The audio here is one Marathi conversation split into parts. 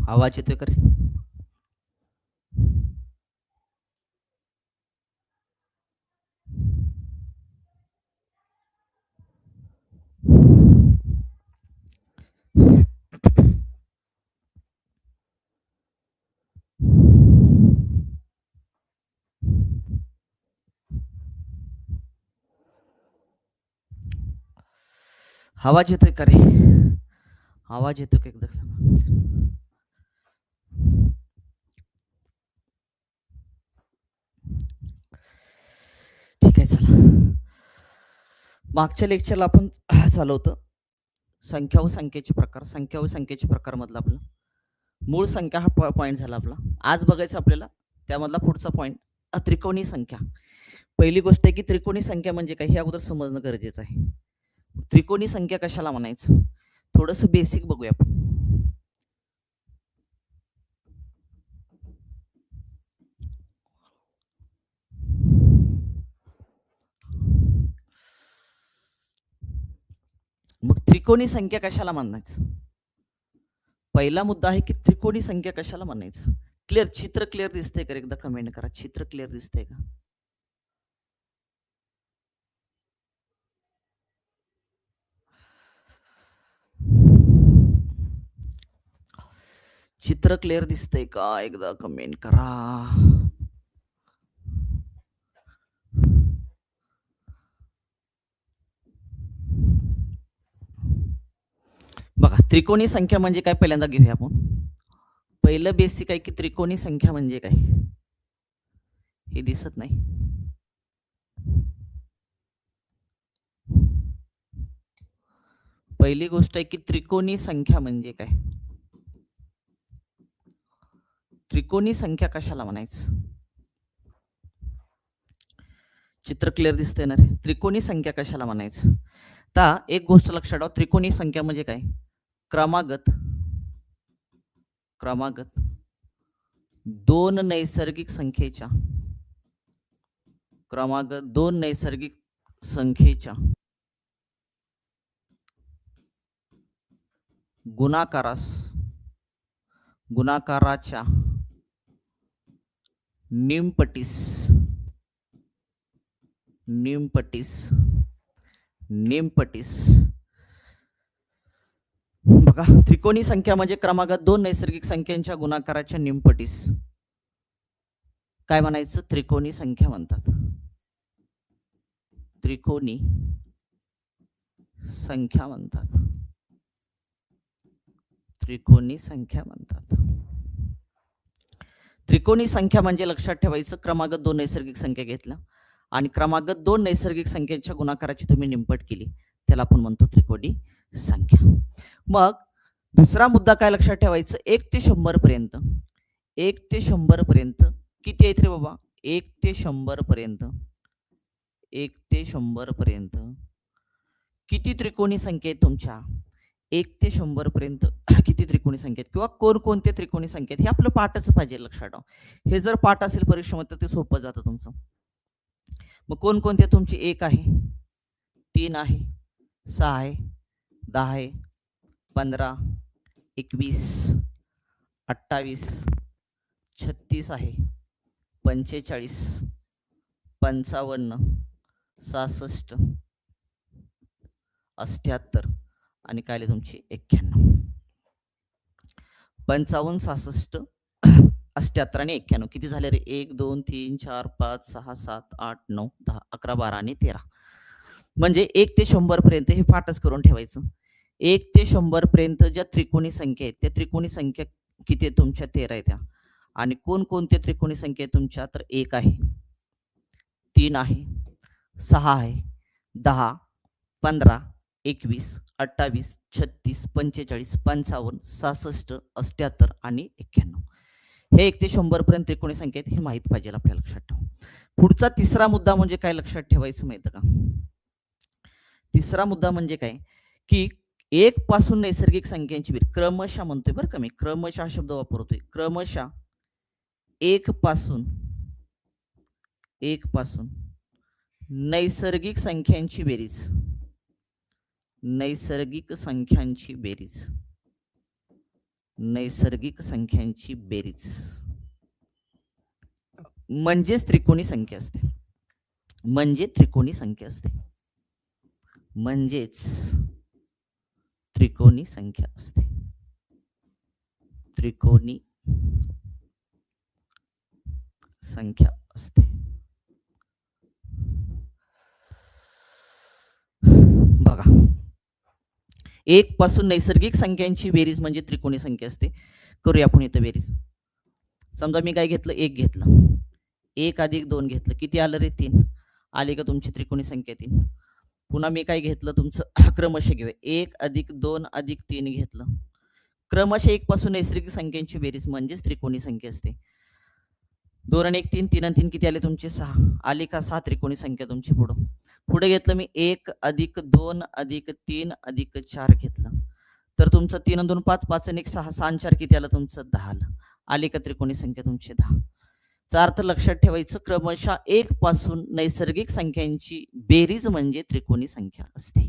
आवाज येतोय का रे? आवाज येतोय का रे? आवाज येतो का एकदा सांगा. ठीक आहे, चला. मागच्या लेक्चरला आपण चालू होतं संख्या व संख्येचे प्रकार. संख्या व संख्येचे प्रकार मधला आपला मूळ संख्या हा पॉईंट झाला आपला. आज बघायचं आपल्याला त्यामधला पुढचा पॉईंट त्रिकोणी संख्या. पहिली गोष्ट आहे की त्रिकोणी संख्या म्हणजे काय हे अगोदर समजणं गरजेचं आहे. त्रिकोणी संख्या कशाला म्हणायचं थोडंसं बेसिक बघूया आपण. मग त्रिकोणी संख्या कशाला म्हणायचं. पहिला मुद्दा आहे की त्रिकोणी संख्या कशाला म्हणायचं. क्लिअर चित्र क्लिअर दिसतंय का एकदा कमेंट करा. चित्र क्लिअर दिसतंय का. चित्र क्लिअर दिसतंय का एकदा कमेंट करा. बघा त्रिकोणी संख्या म्हणजे काय पहिल्यांदा घेऊया आपण. पहिलं बेसिक आहे की त्रिकोणी संख्या म्हणजे काय हे दिसत नाही. पहिली गोष्ट आहे की त्रिकोणी संख्या म्हणजे काय. त्रिकोणी संख्या कशाला म्हणायचं. चित्र क्लिअर दिसतंय ना रे. त्रिकोणी संख्या कशाला म्हणायचं. आता एक गोष्ट लक्षात ठेवा. त्रिकोणी संख्या म्हणजे काय क्रमागत दोन नैसर्गिक संख्येच्या गुणाकाराच्या निमपटीस बघा त्रिकोणी संख्या म्हणजे क्रमागत दोन नैसर्गिक संख्यांच्या गुणाकाराच्या निमपटीस काय म्हणायचं त्रिकोणी संख्या म्हणतात. त्रिकोणी संख्या म्हणतात. त्रिकोणी संख्या म्हणजे लक्षात ठेवायचं क्रमागत दोन नैसर्गिक संख्या घेतल्या आणि क्रमागत दोन नैसर्गिक संख्येच्या गुणाकाराची तुम्ही निमपट केली त्याला आपण म्हणतो त्रिकोणी संख्या. मग दुसरा मुद्दा काय लक्षात ठेवायचं 1 ते 100 पर्यंत. 1 ते 100 पर्यंत किती आहेत रे बाबा. 1 ते 100 पर्यंत किती त्रिकोणी संख्या आहेत तुमच्या. 1 ते 100 पर्यंत किती त्रिकोणी संख्या आहेत किंवा कोणकोणते त्रिकोणी संख्या आहेत हे आपलं पाठच पाहिजे लक्षात ठेवा. हे जर पाठ असेल परीक्षेमध्ये तर ते सोपं जातं तुमचं. मग कोणकोणते तुमची 1 आहे 3 आहे 6 आहे 10 आहे 15 21 28 36 आहे 45 55 66 78 आणि काय तुमची 91. 55 66 78 आणि 91 किती झाले रे. 1 2 3 4 5 6 7 8 9 10 11 12 आणि 13. म्हणजे 1 ते 100 पर्यंत हे पाठच करून ठेवायचं. 1 ते 100 पर्यंत ज्या त्रिकोणी संख्या आहेत त्या त्रिकोणी संख्या किती आहे तुमच्या 13 आहे त्या. आणि कोणकोणते त्रिकोणी संख्या आहे तुमच्या तर 1 आहे 3 आहे 6 आहे 10 15 21 28 36 45 55 66 78 आणि 91. हे 1 ते 100 पर्यंत त्रिकोणी संख्या आहेत हे माहित पाहिजे आपल्याला लक्षात ठेवा. पुढचा तिसरा मुद्दा म्हणजे काय लक्षात ठेवायचं माहिती का. तिसरा मुद्दा म्हणजे काय की 1 पासून नैसर्गिक संख्यांची बेरीज क्रमशः म्हणतोय बरं का मी क्रमशः शब्द वापरतोय. क्रमशः 1 पासून नैसर्गिक संख्यांची बेरीज नैसर्गिक संख्यांची बेरीज म्हणजेच त्रिकोणी संख्या असते. म्हणजे त्रिकोणी संख्या असते. म्हणजेच त्रिकोणी संख्या असते. त्रिकोणी संख्या असते. बघा, एक पासून नैसर्गिक संख्यांची बेरीज म्हणजे त्रिकोणी संख्या असते. करूया आपण इथं बेरीज. समजा मी काय घेतलं, एक घेतलं, 1 + 2 घेतलं, किती आलं रे? 3 आली का तुमची त्रिकोणी संख्या 3. पुन्हा मी काय घेतलं तुमचं क्रमशः घेऊया, 1 + 2 + 3 घेतलं, क्रमशः 1 पासून नैसर्गिक संख्यांची बेरीज म्हणजेच त्रिकोणी संख्या असते. 2 आणि 1 3, 3 आणि 3 किती आले तुमचे? 6 आली का? 6 त्रिकोणी संख्या तुमची. पुढे घेतलं मी 1 + 2 + 3 + 4 घेतलं, तर तुमचं 3 आणि 2 5, 5 आणि 1 6, 6 आणि 4 किती आलं तुमचं? 10 आलं. आली का त्रिकोणी संख्या तुमची? 10. चा अर्थ लक्षात ठेवायचं, क्रमशः 1 पासून नैसर्गिक संख्यांची बेरीज म्हणजे त्रिकोणी संख्या असते.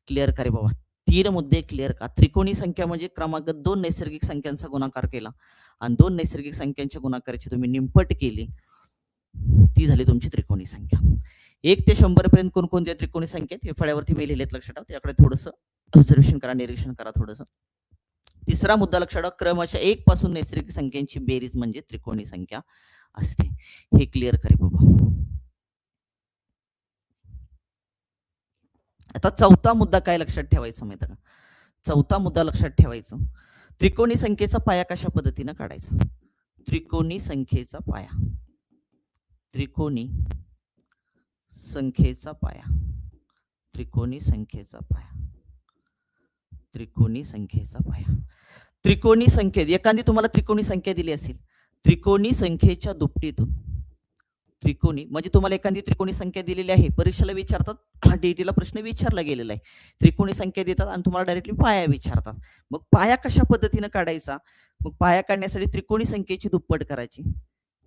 क्लिअर का रे बाबा? 3 मुद्दे क्लिअर का? त्रिकोणी संख्या म्हणजे क्रमांक 2 नैसर्गिक संख्यांचा गुणाकार केला आणि 2 नैसर्गिक संख्यांच्या गुणाकाराची तुम्ही निमपट केली, ती झाली तुमची त्रिकोणी संख्या. 1 ते 100 पर्यंत कोणकोणत्या त्रिकोणी संख्या आहेत हे फळ्यावरती मी लिहिलेत, लक्षात ठेवा. त्याकडे थोडंसं ऑब्झर्वेशन करा, निरीक्षण करा थोडंसं. तिसरा मुद्दा लक्षात ठेवा, क्रमशः 1 पासून नैसर्गिक संख्यांची बेरीज म्हणजे त्रिकोणी संख्या असते. हे क्लिअर करा बाबा. आता चौथा मुद्दा काय लक्षात ठेवायचा माहिती का? चौथा मुद्दा लक्षात ठेवायचा, त्रिकोणी संख्येचा पाया कशा पद्धतीने काढायचा? त्रिकोणी संख्येचा पाया, त्रिकोणी संख्येचा पाया, त्रिकोणी संख्येचा पाया, त्रिकोणी संख्येचा पाया. त्रिकोणी संख्येत एखादी तुम्हाला त्रिकोणी संख्या दिली असेल, त्रिकोणी संख्येच्या दुपटीतून, त्रिकोणी म्हणजे तुम्हाला एखादी त्रिकोणी संख्या दिलेली आहे, परीक्षेला विचारतात, डीईटीला प्रश्न विचारला गेलेला आहे, त्रिकोणी संख्या देतात आणि तुम्हाला डायरेक्टली पाया विचारतात. मग पाया कशा पद्धतीने काढायचा? मग पाया काढण्यासाठी त्रिकोणी संख्येची दुप्पट करायची.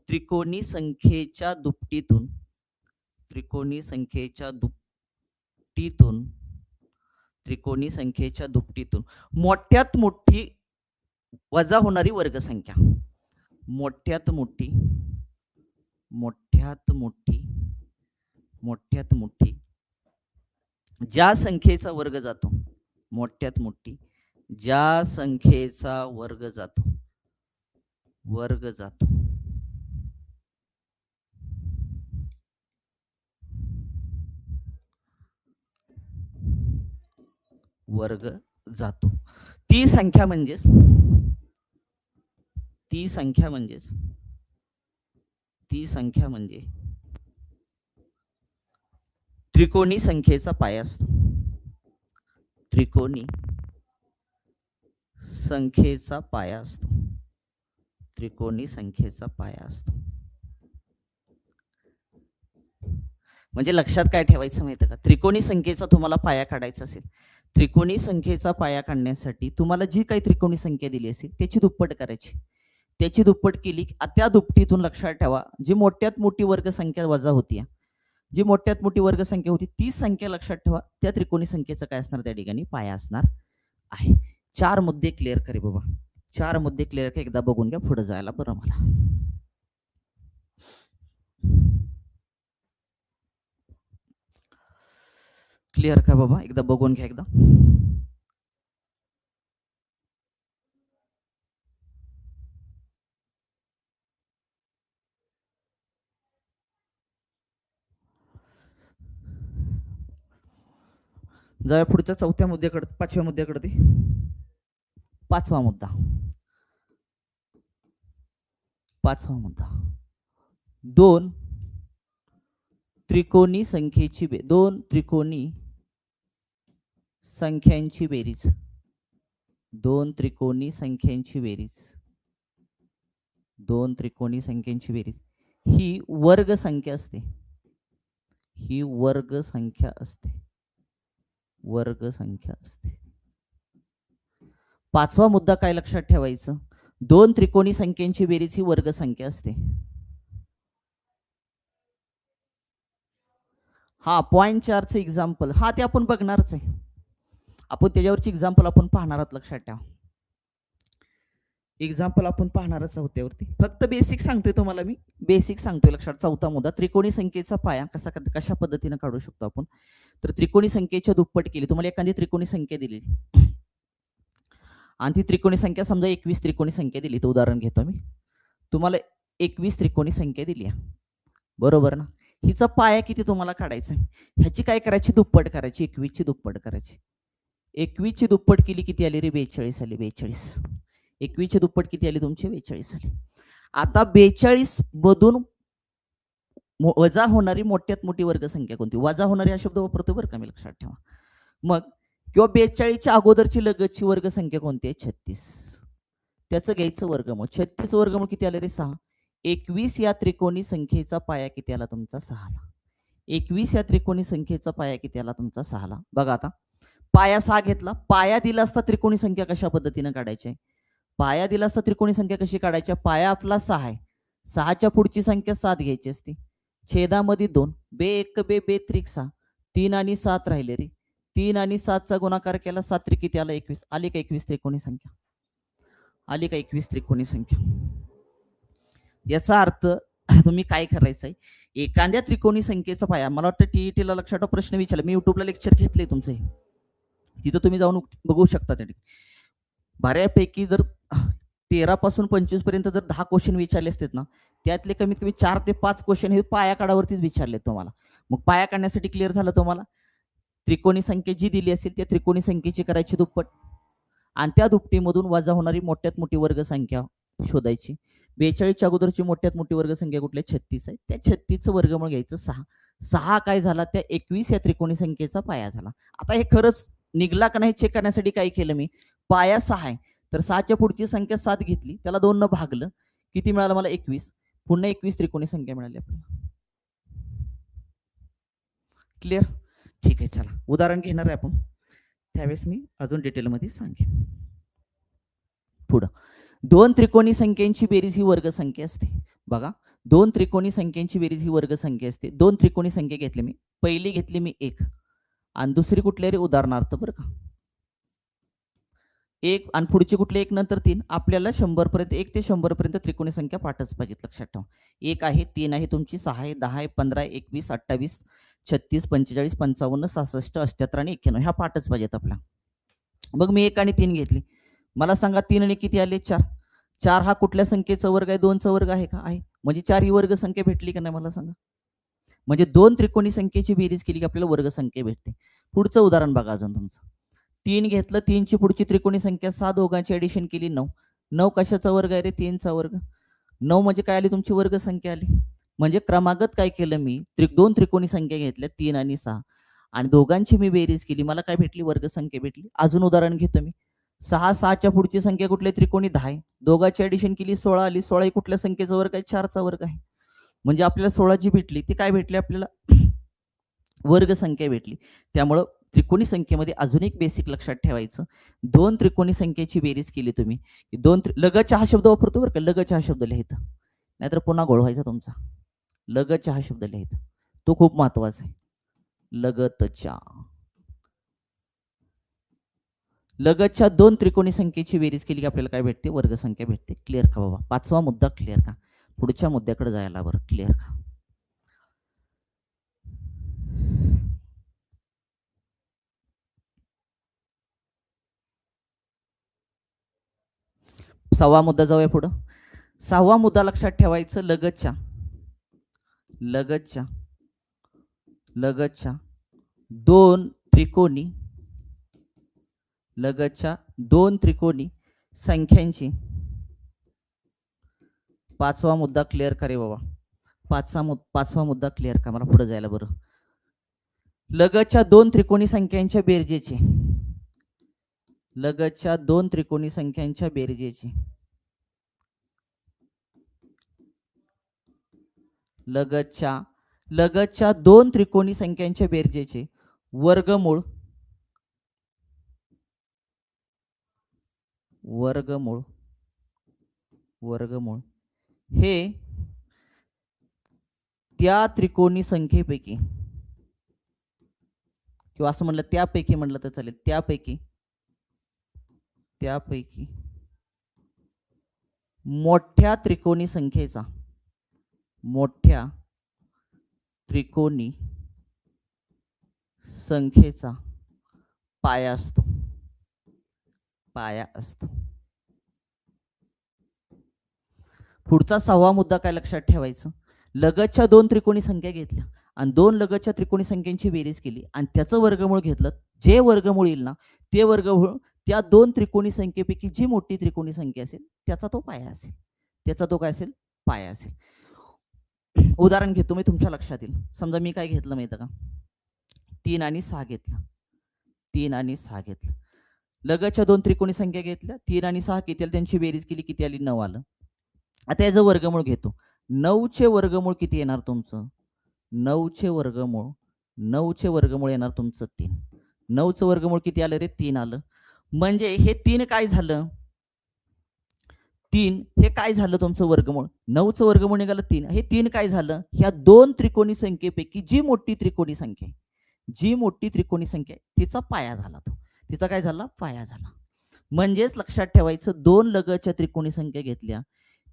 त्रिकोणी संख्येच्या दुपटीतून, त्रिकोणी संख्येच्या दुपटीतून, त्रिकोणी संख्येच्या दुपटीतून मोठ्यात मोठी वजा होणारी वर्गसंख्या, मोठ्यात मोठी, मोठ्यात मोठी, मोठ्यात मोठी ज्या संख्येचा वर्ग जातो, मोठ्यात मोठी ज्या संख्येचा वर्ग जातो, वर्ग जातो, वर्ग जातो, ती संख्या म्हणजेच, ती संख्या म्हणजेच, ती संख्या म्हणजे त्रिकोणी संख्येचा पाया असतो. त्रिकोणी संख्येचा पाया असतो, त्रिकोणी संख्येचा पाया असतो. म्हणजे लक्षात काय ठेवायचं माहिती का? त्रिकोणी संख्येचा तुम्हाला पाया काढायचा असेल, त्रिकोणी संख्येचा पाया काढण्यासाठी तुम्हाला जी काही त्रिकोणी संख्या दिली असेल त्याची दुप्पट करायची. त्याची दुप्पट केली, त्या दुपटीतून लक्षात ठेवा, जी मोठ्यात मोठी वर्ग संख्या वजा होती, जी मोठ्यात मोठी वर्ग संख्या होती ती संख्या लक्षात ठेवा, त्या त्रिकोणी संख्येचा काय असणार? त्या ठिकाणी पाया असणार आहे. 4 मुद्दे क्लिअर करे बाबा. 4 मुद्दे क्लिअर का? एकदा बघून घ्या, पुढे जायला बरं मला. क्लिअर का बाबा? एकदा बघून घ्या एकदा. जाऊया पुढच्या चौथ्या मुद्द्याकडे, 5व्या मुद्द्याकडे. 5वा मुद्दा, 5वा मुद्दा, 2 त्रिकोणी संख्येची, 2 त्रिकोणी संख्यांची बेरीज, 2 त्रिकोणी संख्यांची बेरीज, 2 त्रिकोणी संख्यांची बेरीज ही वर्ग संख्या असते, ही वर्ग संख्या असते, वर्ग संख्या असते. 5वा मुद्दा काय लक्षात ठेवायचं? 2 त्रिकोणी संख्यांची बेरीज ही वर्ग संख्या असते. हा पॉइंट 4चं एक्झाम्पल, हा ते आपण बघणारच आहे, आपण त्याच्यावरची एक्झाम्पल आपण पाहणार आहोत, लक्षात ठेवा. एक्झाम्पल आपण पाहणारच आहोत त्यावरती. फक्त बेसिक सांगतोय तुम्हाला मी. बेसिक सांगतोय लक्षात. चौथा मुद्दा त्रिकोणी संख्येचा पाया कशा पद्धतीने काढू शकतो आपण. तर त्रिकोणी संख्येच्या दुप्पट केली. तुम्हाला एखादी त्रिकोणी संख्या दिली आणि ती त्रिकोणी संख्या समजा 21 त्रिकोणी संख्या दिली. तर उदाहरण घेतो मी. तुम्हाला 21 त्रिकोणी संख्या दिली आहे. बरोबर ना. हिचा पाया किती तुम्हाला काढायचा आहे. ह्याची काय करायची, दुप्पट करायची. 21 ची दुप्पट करायची. 21 ची दुप्पट केली किती आली रे, 42 आली. 42. 21 ची दुप्पट किती आली तुमची, 42 आली. आता 42 मधून वजा होणारी मोठ्यात मोठी वर्गसंख्या कोणती. वजा होणारी हा शब्द वापरतो बरं का मी, लक्षात ठेवा. मग किंवा 42च्या अगोदरची लगतची वर्गसंख्या कोणती आहे, 36. त्याचं घ्यायचं वर्गमूळ. 36 वर्गमूळ किती आले रे, 6. 21 या त्रिकोणी संख्येचा पाया किती आला तुमचा, 6 ला. 21 या त्रिकोणी संख्येचा पाया किती आला तुमचा, 6 ला. बघा आता पाया 6 घेतला. पाया दिला असता त्रिकोणी संख्या कशा पद्धतीने काढायची. पाया दिला असता त्रिकोणी संख्या कशी काढायची. पाया आपला 6 आहे. 6च्या पुढची संख्या 7 घ्यायची असती. छेदामध्ये 2. बे एक बे बे त्रिक 6. 3 आणि 7 राहिले रे. 3 आणि 7चा गुणाकार केला, 7 त्रिक किती आला, 21. आली का 21 त्रिकोणी संख्या. आली का 21 त्रिकोणी संख्या. याचा अर्थ तुम्ही काय करायचंय, एखाद्या त्रिकोणी संख्येचा पाया. मला वाटतं टीईटीला लक्षात प्रश्न विचारला. मी युट्यूबला लेक्चर घेतले तुमचे, तिथं तुम्ही जाऊन बघू शकता. त्या बऱ्यापैकी जर 13 पासून 25 पर्यंत जर 10 क्वेश्चन विचारले असतात ना, त्यातले कमीत कमी 4 ते 5 क्वेश्चन हे पाया काढावरतीच विचारले तुम्हाला. मग पाया काढण्यासाठी क्लिअर झालं तुम्हाला. त्रिकोणी संख्या जी दिली असेल त्या त्रिकोणी संख्येची करायची दुप्पट आणि त्या दुपटीमधून वजा होणारी मोठ्यात मोठी वर्गसंख्या शोधायची. 42च्या अगोदरची मोठ्यात मोठी वर्गसंख्या कुठली, 36 आहे. त्या 36चं वर्गमूळ घ्यायचं 6. 6 काय झाला, त्या 21 या त्रिकोणी संख्येचा पाया झाला. आता हे खरंच निघला का नाही चेक करण्यासाठी काय केलं मी, पाया 6 आहे तर 6च्या पुढची संख्या 7 घेतली, त्याला 2 न भागलं, किती मिळालं मला, 21. पुन्हा 21 त्रिकोणी संख्या मिळाली आपल्याला. क्लिअर. ठीक आहे, चला उदाहरण घेणार आहे आपण, त्यावेळेस मी अजून डिटेलमध्ये सांगेन. पुढं 2 त्रिकोणी संख्येची बेरीज ही वर्गसंख्या असते. बघा, 2 त्रिकोणी संख्येची बेरीज ही वर्गसंख्या असते. 2 त्रिकोणी संख्या घेतली मी. पहिली घेतली मी 1 आणि दुसरी कुठली रे, उदाहरणार्थ बरं का, 1 आणि पुढची कुठली 1 नंतर 3. आपल्याला 100 पर्यंत, 1 ते 100 पर्यंत त्रिकोणी संख्या पाठच पाहिजेत, लक्षात ठेवा. 1 आहे, 3 आहे तुमची, 6 आहे, 10 आहे, 15 आहे, 21, 28, 36, 45, 55, 66, 78 आणि 91 ह्या पाठच पाहिजेत आपल्या. मग मी 1 आणि 3 घेतली. मला सांगा 3 आणि किती आले, 4. 4 हा कुठल्या संख्येचा वर्ग आहे, 2चा वर्ग आहे का, आहे. म्हणजे 4 ही वर्ग संख्या भेटली का नाही, मला सांगा. म्हणजे 2 त्रिकोणी संख्येची बेरीज केली की आपल्याला वर्गसंख्या भेटते. पुढचं उदाहरण बघा अजून तुमचं. 3 घेतलं, 3ची पुढची त्रिकोणी संख्या 6, दोघांची ऍडिशन केली 9. 9 कशाचा वर्ग आहे रे, 3चा वर्ग. 9 म्हणजे काय आली तुमची वर्गसंख्या आली. म्हणजे क्रमागत काय केलं मी, 2 त्रिकोणी संख्या घेतल्या 3 आणि 6 आणि दोघांची मी बेरीज केली, मला काय भेटली, वर्गसंख्या भेटली. अजून उदाहरण घेतो मी. 6, 6च्या पुढची संख्या कुठली, त्रिकोणी 10 आहे. दोघांची ऍडिशन केली 16 आली. 16 ही कुठल्या संख्येचा वर्ग आहे, 4चा वर्ग आहे. म्हणजे आपल्याला 16 जी भेटली ती काय भेटली आपल्याला, वर्गसंख्या भेटली. त्यामुळं त्रिकोणी संख्येमध्ये अजून एक बेसिक लक्षात ठेवायचं, 2 त्रिकोणी संख्येची बेरीज केली तुम्ही, 2 लगतचा हा शब्द वापरतो बरं का, लगतचा हा शब्द लिहायचा, नाहीतर पुन्हा गोळ व्हायचा तुमचा. लगतचा हा शब्द लिहायचा, तो खूप महत्वाचा आहे. लगतच्या, लगतच्या 2 त्रिकोणी संख्येची बेरीज केली की आपल्याला काय भेटते, वर्गसंख्या भेटते. क्लिअर का बाबा. 5वा मुद्दा क्लिअर का. पुढच्या मुद्द्याकडे जायला बरं, क्लिअर का. 6वा मुद्दा जाऊया पुढं. 6वा मुद्दा लक्षात ठेवायचं, लगतच्या लगतच्या लगतच्या 2 त्रिकोणी, लगतच्या 2 त्रिकोणी संख्यांची. 5वा मुद्दा क्लिअर करे बाबा. 5वा मुद्दा क्लिअर का, मला पुढे जायला बरं. लगतच्या 2 त्रिकोणी संख्यांच्या बेरजेची, लगतच्या 2 त्रिकोणी संख्यांच्या बेरजेची, लगतच्या 2 त्रिकोणी संख्यांच्या बेरजेचे वर्गमूळ, वर्गमूळ वर्गमूळ हे त्या त्रिकोणी संख्येपैकी, किंवा असं म्हणलं त्यापैकी म्हणलं तर चालेल, त्यापैकी मोठ्या त्रिकोणी संख्येचा पाया असतो. पुढचा 6वा मुद्दा काय लक्षात ठेवायचं, लगतच्या 2 त्रिकोणी संख्या घेतल्या आणि 2 लगतच्या त्रिकोणी संख्यांची बेरीज केली आणि त्याचं वर्गमूळ घेतलं. जे वर्गमूळ येईल ना ते वर्गमूळ त्या 2 त्रिकोणी संख्येपैकी जी मोठी त्रिकोणी संख्या असेल त्याचा तो पाया असेल. पाया असेल. उदाहरण घेतो मी, तुमच्या लक्षात येईल. समजा मी काय घेतलं माहिती का, 3 आणि 6 घेतलं. लगतच्या 2 त्रिकोणी संख्या घेतल्या, 3 आणि 6 किती आली, त्यांची बेरीज केली, किती आली, 9 आलं. आता याचं वर्गमूळ घेतो. 9चे वर्गमूळ किती येणार तुमचं, 9चे वर्गमूळ येणार तुमचं 3. 9चं वर्गमूळ किती आलं रे, 3 आलं. म्हणजे हे 3 काय झालं, 3 हे काय झालं तुमचं वर्गमूळ, 9चं वर्गमूळ निघालं 3. हे 3 काय झालं, ह्या 2 त्रिकोणी संख्येपैकी जी मोठी त्रिकोणी संख्या तिचा पाया झाला. तिचा काय झाला, पाया झाला. म्हणजेच लक्षात ठेवायचं, 2 लगतच्या त्रिकोणी संख्या घेतल्या,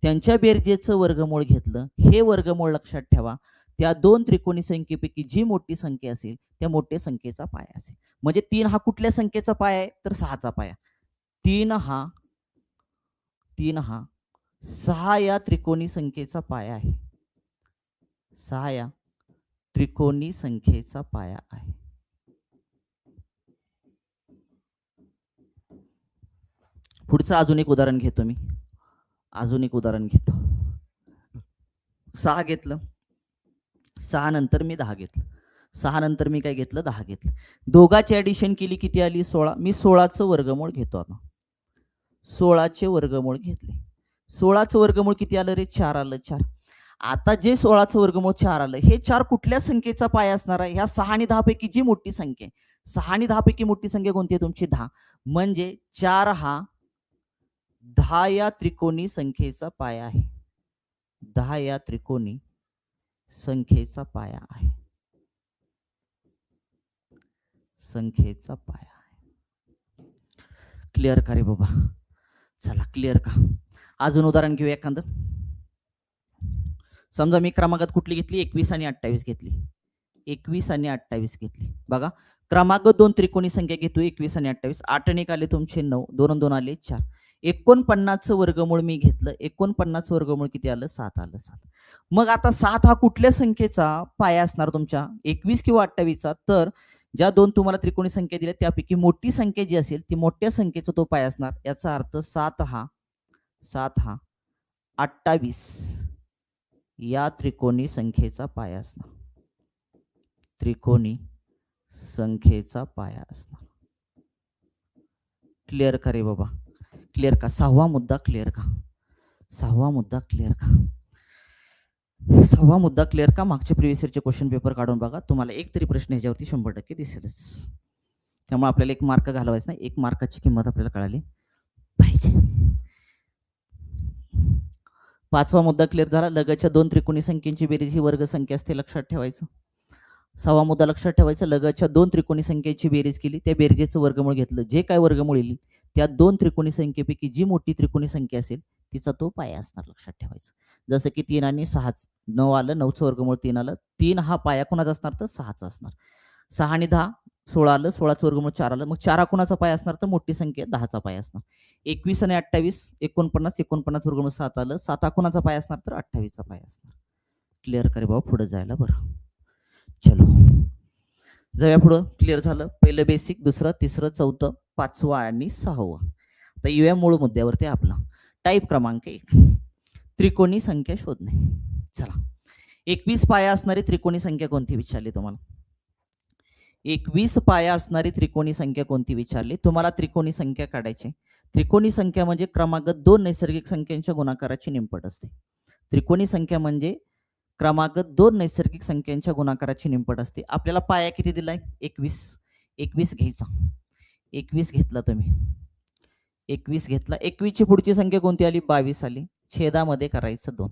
त्यांच्या बेरजेचं वर्गमूळ घेतलं. हे वर्गमूळ लक्षात ठेवा, त्या 2 त्रिकोणी संख्येपैकी जी मोठी संख्या असेल त्या मोठ्या संख्येचा पाया असेल. म्हणजे 3 हा कुठल्या संख्येचा पाया आहे, तर 6चा पाया. 3 हा 6 या त्रिकोणी संख्येचा पाया आहे. 6 या त्रिकोणी संख्येचा पाया आहे. पुढचं अजून एक उदाहरण घेतो मी. 6 घेतलं, 6 नंतर मी 10 घेतलं, 6 नंतर मी काय घेतलं, 10 घेतलं. दोघांची ऍडिशन केली, किती आली, 16. मी 16चं वर्गमूळ घेतो. आता 16चे वर्गमूळ घेतले. 16चं वर्गमूळ किती आलं रे, 4 आलं. 4. आता जे 16चं वर्गमूळ 4 आलं, हे 4 कुठल्या संख्येचा पाया असणार आहे, ह्या 6 आणि 10 पैकी जी मोठी संख्या आहे. 6 आणि 10 पैकी मोठी संख्या कोणती आहे तुमची, 10. म्हणजे 4 हा 10 या त्रिकोणी संख्येचा पाया आहे. 10 या त्रिकोणी संख्येचा पाया आहे. क्लिअर का रे बाबा, चला क्लिअर का. अजून उदाहरण घेऊ एखादं. समजा मी क्रमांकात कुठली घेतली, 21 आणि 28 घेतली. 21 आणि 28 घेतली. बघा, क्रमांक 2 त्रिकोणी संख्या घेतो, 21 आणि 28. 8 आणि 1 आले तुमचे 9, 2 आणि 2 आले 4. 49चं वर्गमूळ मी घेतलं. 49चं वर्गमूळ किती आलं, 7 आलं. 7. मग आता 7 हा कुठल्या संख्येचा पाया असणार तुमच्या, 21 किंवा 28चा. तर ज्या 2 तुम्हाला त्रिकोणी संख्या दिल्या त्यापैकी मोठी संख्या जी असेल ती मोठ्या संख्येचा तो पाया असणार. याचा अर्थ 7 हा 28 या त्रिकोणी संख्येचा पाया असणार. क्लिअर का रे बाबा, क्लिअर का. 6वा मुद्दा क्लिअर का. 6वा मुद्दा क्लिअर का. मागच्या प्रिव्हियस इयरचे क्वेश्चन पेपर काढून बघा, तुम्हाला एक तरी प्रश्न याच्यावरती 100% दिसेलच. त्यामुळे आपल्याला 1 मार्क घालवायचा नाही, 1 मार्काची किंमत आपल्याला कळाली पाहिजे. 5वा मुद्दा क्लिअर झाला. लगतच्या 2 त्रिकोणी संख्येची बेरीज ही वर्ग संख्या असते, लक्षात ठेवायचं. 6वा मुद्दा लक्षात ठेवायचा, लगतच्या 2 त्रिकोणी संख्येची बेरीज केली, त्या बेरजेचं वर्गमूळ घेतलं. जे काय वर्गमूळ येईल त्या 2 त्रिकोणी संख्येपैकी जी मोठी त्रिकोणी संख्या असेल तिचा तो पाया असणार, लक्षात ठेवायचं. जसं की 3 आणि 6, 9 आलं, 9चं वर्गमूळ 3 आलं. 3 हा पाया कोणाचा असणार, तर 6चा असणार. 6 आणि 10 16 आलं, 16चं वर्गमूळ 4 आलं. मग 4 हा कोणाचा पाया असणार, तर मोठी संख्या 10चा पाया असणार. 21 आणि 28 49 वर्गमूळ 7 आलं. 7 हा कोणाचा पाया असणार, तर 28चा पाया असणार. क्लिअर करे बाबा, पुढे जायला. बरं चलो जाऊया पुढं. क्लिअर झालं पहिलं बेसिक, दुसरं, तिसरं, चौथं, 5वं आणि 6वं. आता येऊया मूळ मुद्द्यावरती. आपला टाईप क्रमांक 1, त्रिकोणी संख्या शोधणे. चला, 21 पाया असणारी त्रिकोणी संख्या कोणती विचारली तुम्हाला. 21 पाया असणारी त्रिकोणी संख्या कोणती विचारली तुम्हाला. त्रिकोणी संख्या काढायची. त्रिकोणी संख्या म्हणजे क्रमांक 2 नैसर्गिक संख्यांच्या गुणाकाराची निमपट असते. त्रिकोणी संख्या म्हणजे क्रमांक 2 नैसर्गिक संख्यांच्या गुणाकाराची निमपट असते. आपल्याला पाया किती दिलाय, 21. 21 घ्यायचा. 21 घेतला तुम्ही, 21 घेतला. 21 ची पुढची संख्या कोणती आली, 22 आली. छेदामध्ये करायचं 2,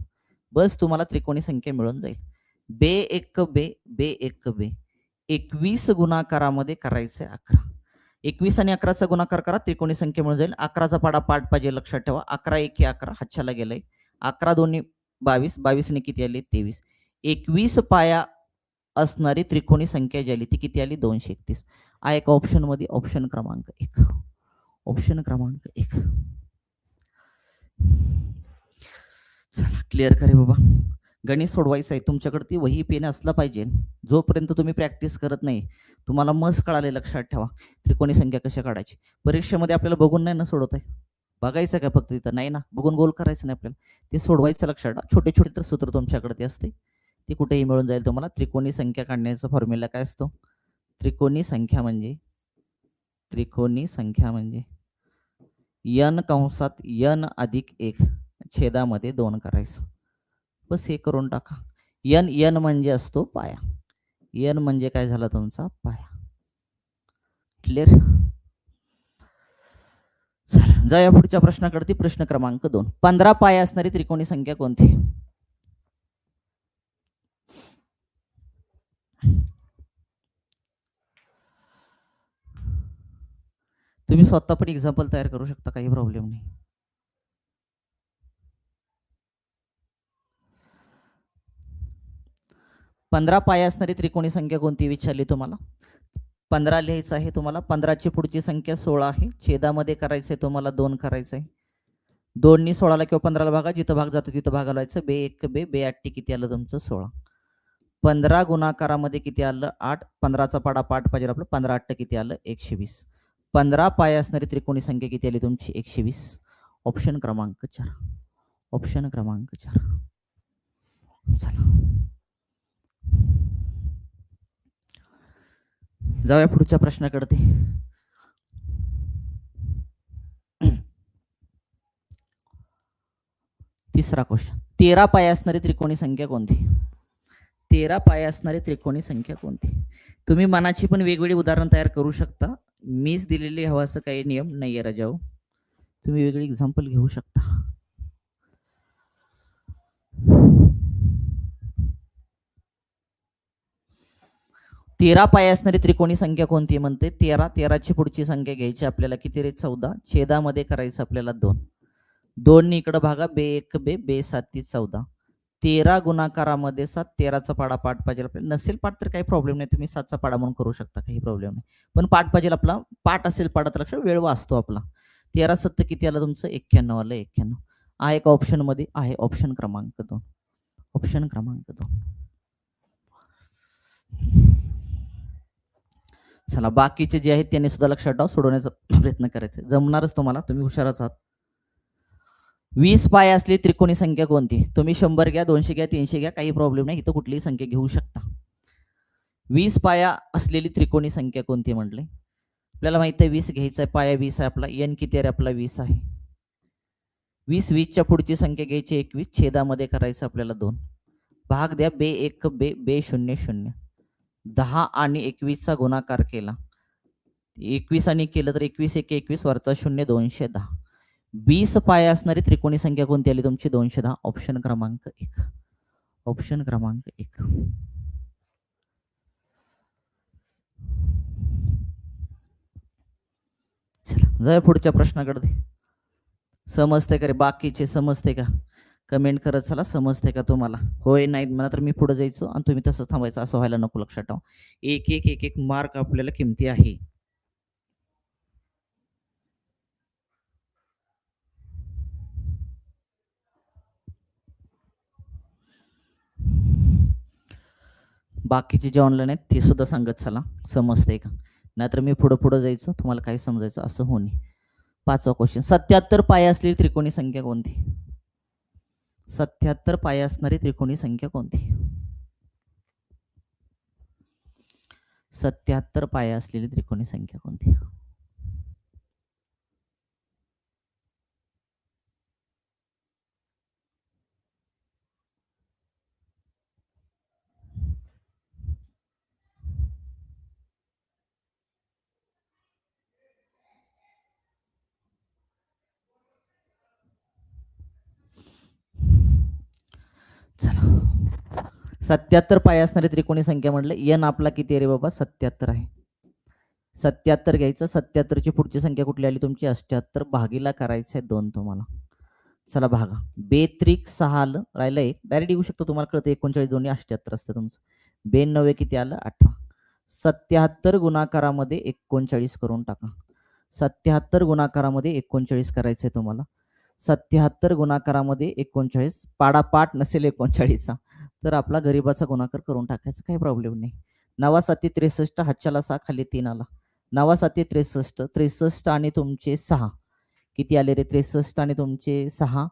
बस तुम्हाला त्रिकोणी संख्या मिळून जाईल. बे एक बे 21 गुणाकारामध्ये करायचे 11. 21 आणि 11चा गुणाकार करा, त्रिकोणी संख्या मिळून जाईल. 11चा पाडा पाठ पाहिजे, लक्षात ठेवा. 11 1 11 हातच्याला गेलंय. 11 2 22, 22 ने किती आले 23. 21 पाया असणारी त्रिकोणी संख्या जी आली ती किती आली 231. हा एक ऑप्शन मध्ये ऑप्शन क्रमांक 1. ऑप्शन क्रमांक 1. चला क्लिअर करे बाबा. गणित सोडवायचं आहे, तुमच्याकडे ती वही पेन असला पाहिजे. जोपर्यंत तुम्ही प्रॅक्टिस करत नाही तुम्हाला मस्त कळाले, लक्षात ठेवा. त्रिकोणी संख्या कशा काढायची. परीक्षेमध्ये आपल्याला बघून नाही ना सोडवत आहे, बघायचं का फक्त तिथं नाही ना, बघून गोल करायचं नाही आपल्याला, ते सोडवायचं. लक्षात ठेवा. छोटे छोटे तर सूत्र तुमच्याकडे ते असते, ती कुठेही मिळून जाईल तुम्हाला. त्रिकोणी संख्या काढण्याचा फॉर्म्युला काय असतो. त्रिकोणी संख्या म्हणजे n कंसात n अधिक 1 छेदामध्ये 2 करायचं. बस हे करून टाका. n म्हणजे असतो पाया. n म्हणजे काय झाला तुमचा पाया. क्लिअर. चला जा या पुढच्या प्रश्नाकडे. प्रश्न क्रमांक 2. 15 पाया असणारी त्रिकोणी संख्या कोणती. तुम्ही स्वतः पण एक्झाम्पल तयार करू शकता, काही प्रॉब्लेम नाही. पंधरा पाया असणारी त्रिकोणी संख्या कोणती विचारली तुम्हाला. 15 लिहायचं आहे तुम्हाला. 15ची पुढची संख्या 16 आहे. छेदामध्ये करायचंय तुम्हाला 2 करायचंय. 2 नी 16ला किंवा 15ला भागा, जिथं भाग जातो तिथं भाग घालायचं. बे 1 बे, बे 8 किती आलं तुमचं 16. 15 गुणाकारामध्ये किती आलं 8. 15चा पाडा पाठ पाहिजे आपलं. 15 8 किती आलं 120. 15 पाया असणारी त्रिकोणी संख्या किती आली तुमची 120. ऑप्शन क्रमांक 4. ऑप्शन क्रमांक 4. चला जाऊया पुढच्या प्रश्नाकडे. तिसरा क्वेश्चन. 13 पाया असणारी त्रिकोणी संख्या कोणती. 13 पाया असणारी त्रिकोणी संख्या कोणती. तुम्ही मनाची पण वेगवेगळी उदाहरण तयार करू शकता. मीच दिलेली हवा असं काही नियम नाहीये राजाओ, तुम्ही वेगळी एक्झाम्पल घेऊ शकता. 13 पाया असणारी त्रिकोणी संख्या कोणती म्हणते. 13. 13ची पुढची संख्या घ्यायची आपल्याला किती रे 14. छेदामध्ये करायचं आपल्याला 2. 2 नी इकडे भागा. बे 1 बे, बे 7 14. 13 गुणाकारामध्ये 7. 13चा पाडा पाठ पाहिजे आपल्याला. नसेल पाठ तर काही प्रॉब्लेम नाही, तुम्ही 7चा पाडा म्हणून करू शकता, काही प्रॉब्लेम नाही. पण पाठ पाहिजे आपला. पाठ असेल पाडात लक्ष, वेळ वाचतो आपला. 13 7 किती आलं तुमचं 91 आलं. 91 आहे का ऑप्शन मध्ये आहे. ऑप्शन क्रमांक 2. ऑप्शन क्रमांक 2. चला बाकीचे जे आहेत त्यांनी सुद्धा लक्षात ठेवा, सोडवण्याचा प्रयत्न करायचा. जमणारच तुम्हाला, तुम्ही हुशारच आहात. 20 पाया असलेली त्रिकोणी संख्या कोणती. तुम्ही 100 घ्या, 200 घ्या, 300 घ्या, काही प्रॉब्लेम नाही, इथं कुठलीही संख्या घेऊ शकता. 20 पाया असलेली त्रिकोणी संख्या कोणती म्हटले. आपल्याला माहित आहे 20 घ्यायचा आहे, पाया 20 आहे आपला. n किती आहे आपला 20 आहे. 20 20च्या पुढची संख्या घ्यायची 21. छेदामध्ये करायचं आपल्याला 2. भाग द्या. बे 1 बे, बे 0 0. 10 आणि 21चा गुणाकार केला. 21 आणि केलं तर 21 1 21 वरचा 0 210. 20 पाया असणारी त्रिकोणी संख्या कोणती आली तुमची 210. ऑप्शन क्रमांक 1. ऑप्शन क्रमांक 1. चला जाऊया पुढच्या प्रश्नाकडे. समजते का रे बाकीचे, समजते का. कमेंट करत चला, समजते का तुम्हाला. होय नाही म्हणा तर मी पुढे जायचो आणि तुम्ही तसंच थांबायचं, असं व्हायला नको, लक्षात ठेवा. एक एक एक एक मार्क आपल्याला किमती आहे. बाकीचे जे ऑनलाईन आहेत ते सुद्धा सांगत चला, समजते का. नाहीतर मी पुढे पुढे जायचं, तुम्हाला काय समजायचं असं होणे. 5वा क्वेश्चन. 77 पाया असलेली त्रिकोणी संख्या कोणती. 77 पाया असणारी त्रिकोणी संख्या कोणती. 77 पाया असलेली त्रिकोणी संख्या कोणती. चला 77 पाया असणारी त्रिकोणी संख्या म्हटलं. n आपला किती रे बाबा 77 आहे. 77 घ्यायचं. 77ची पुढची संख्या कुठली आली तुमची 78 भागीला करायचं आहे 2 तुम्हाला. चला भागा. बेत्रिक 6 आलं, राहिलं 1. डायरेक्ट येऊ शकतो, तुम्हाला कळतं 39 दोन्ही 78 असतं तुमचं. 92 किती आलं 18. 77 गुणाकारामध्ये 39 करून टाका. 77 गुणाकारामध्ये 39 करायचं आहे तुम्हाला. 77 गुणाकारामध्ये 39 पाडापाठ नसेल 39चा तर आपला गरीबाचा गुणाकार करून टाकायचा, काही प्रॉब्लेम नाही. 9 7 63 हातच्याला 6 खाली 3 आला. 9 7 63 63 आणि तुमचे 6 किती आले रे 63 आणि तुमचे 6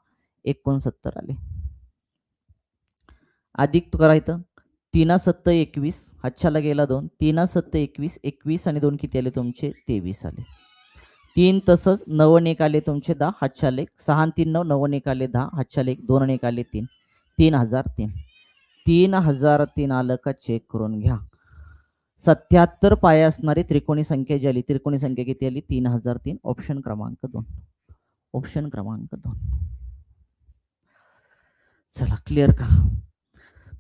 69 आले. अधिक करायचं 3 7 21 हातच्याला गेला 2 3 7 21 21 आणि 2 किती आले तुमचे 23 आले. 3 तसंच 9 आणि 1 आले तुमचे 10 हातच्याला 6 आणि 3 9 9 आणि 1 आले 10 हातच्याला 2 आणि 1 आले 3 3003 3003 आलं का चेक करून घ्या. 77 पाया असणारी त्रिकोणी संख्या जी आली त्रिकोणी संख्या किती आली 3003 ऑप्शन क्रमांक 2. ऑप्शन क्रमांक 2. चला क्लिअर का.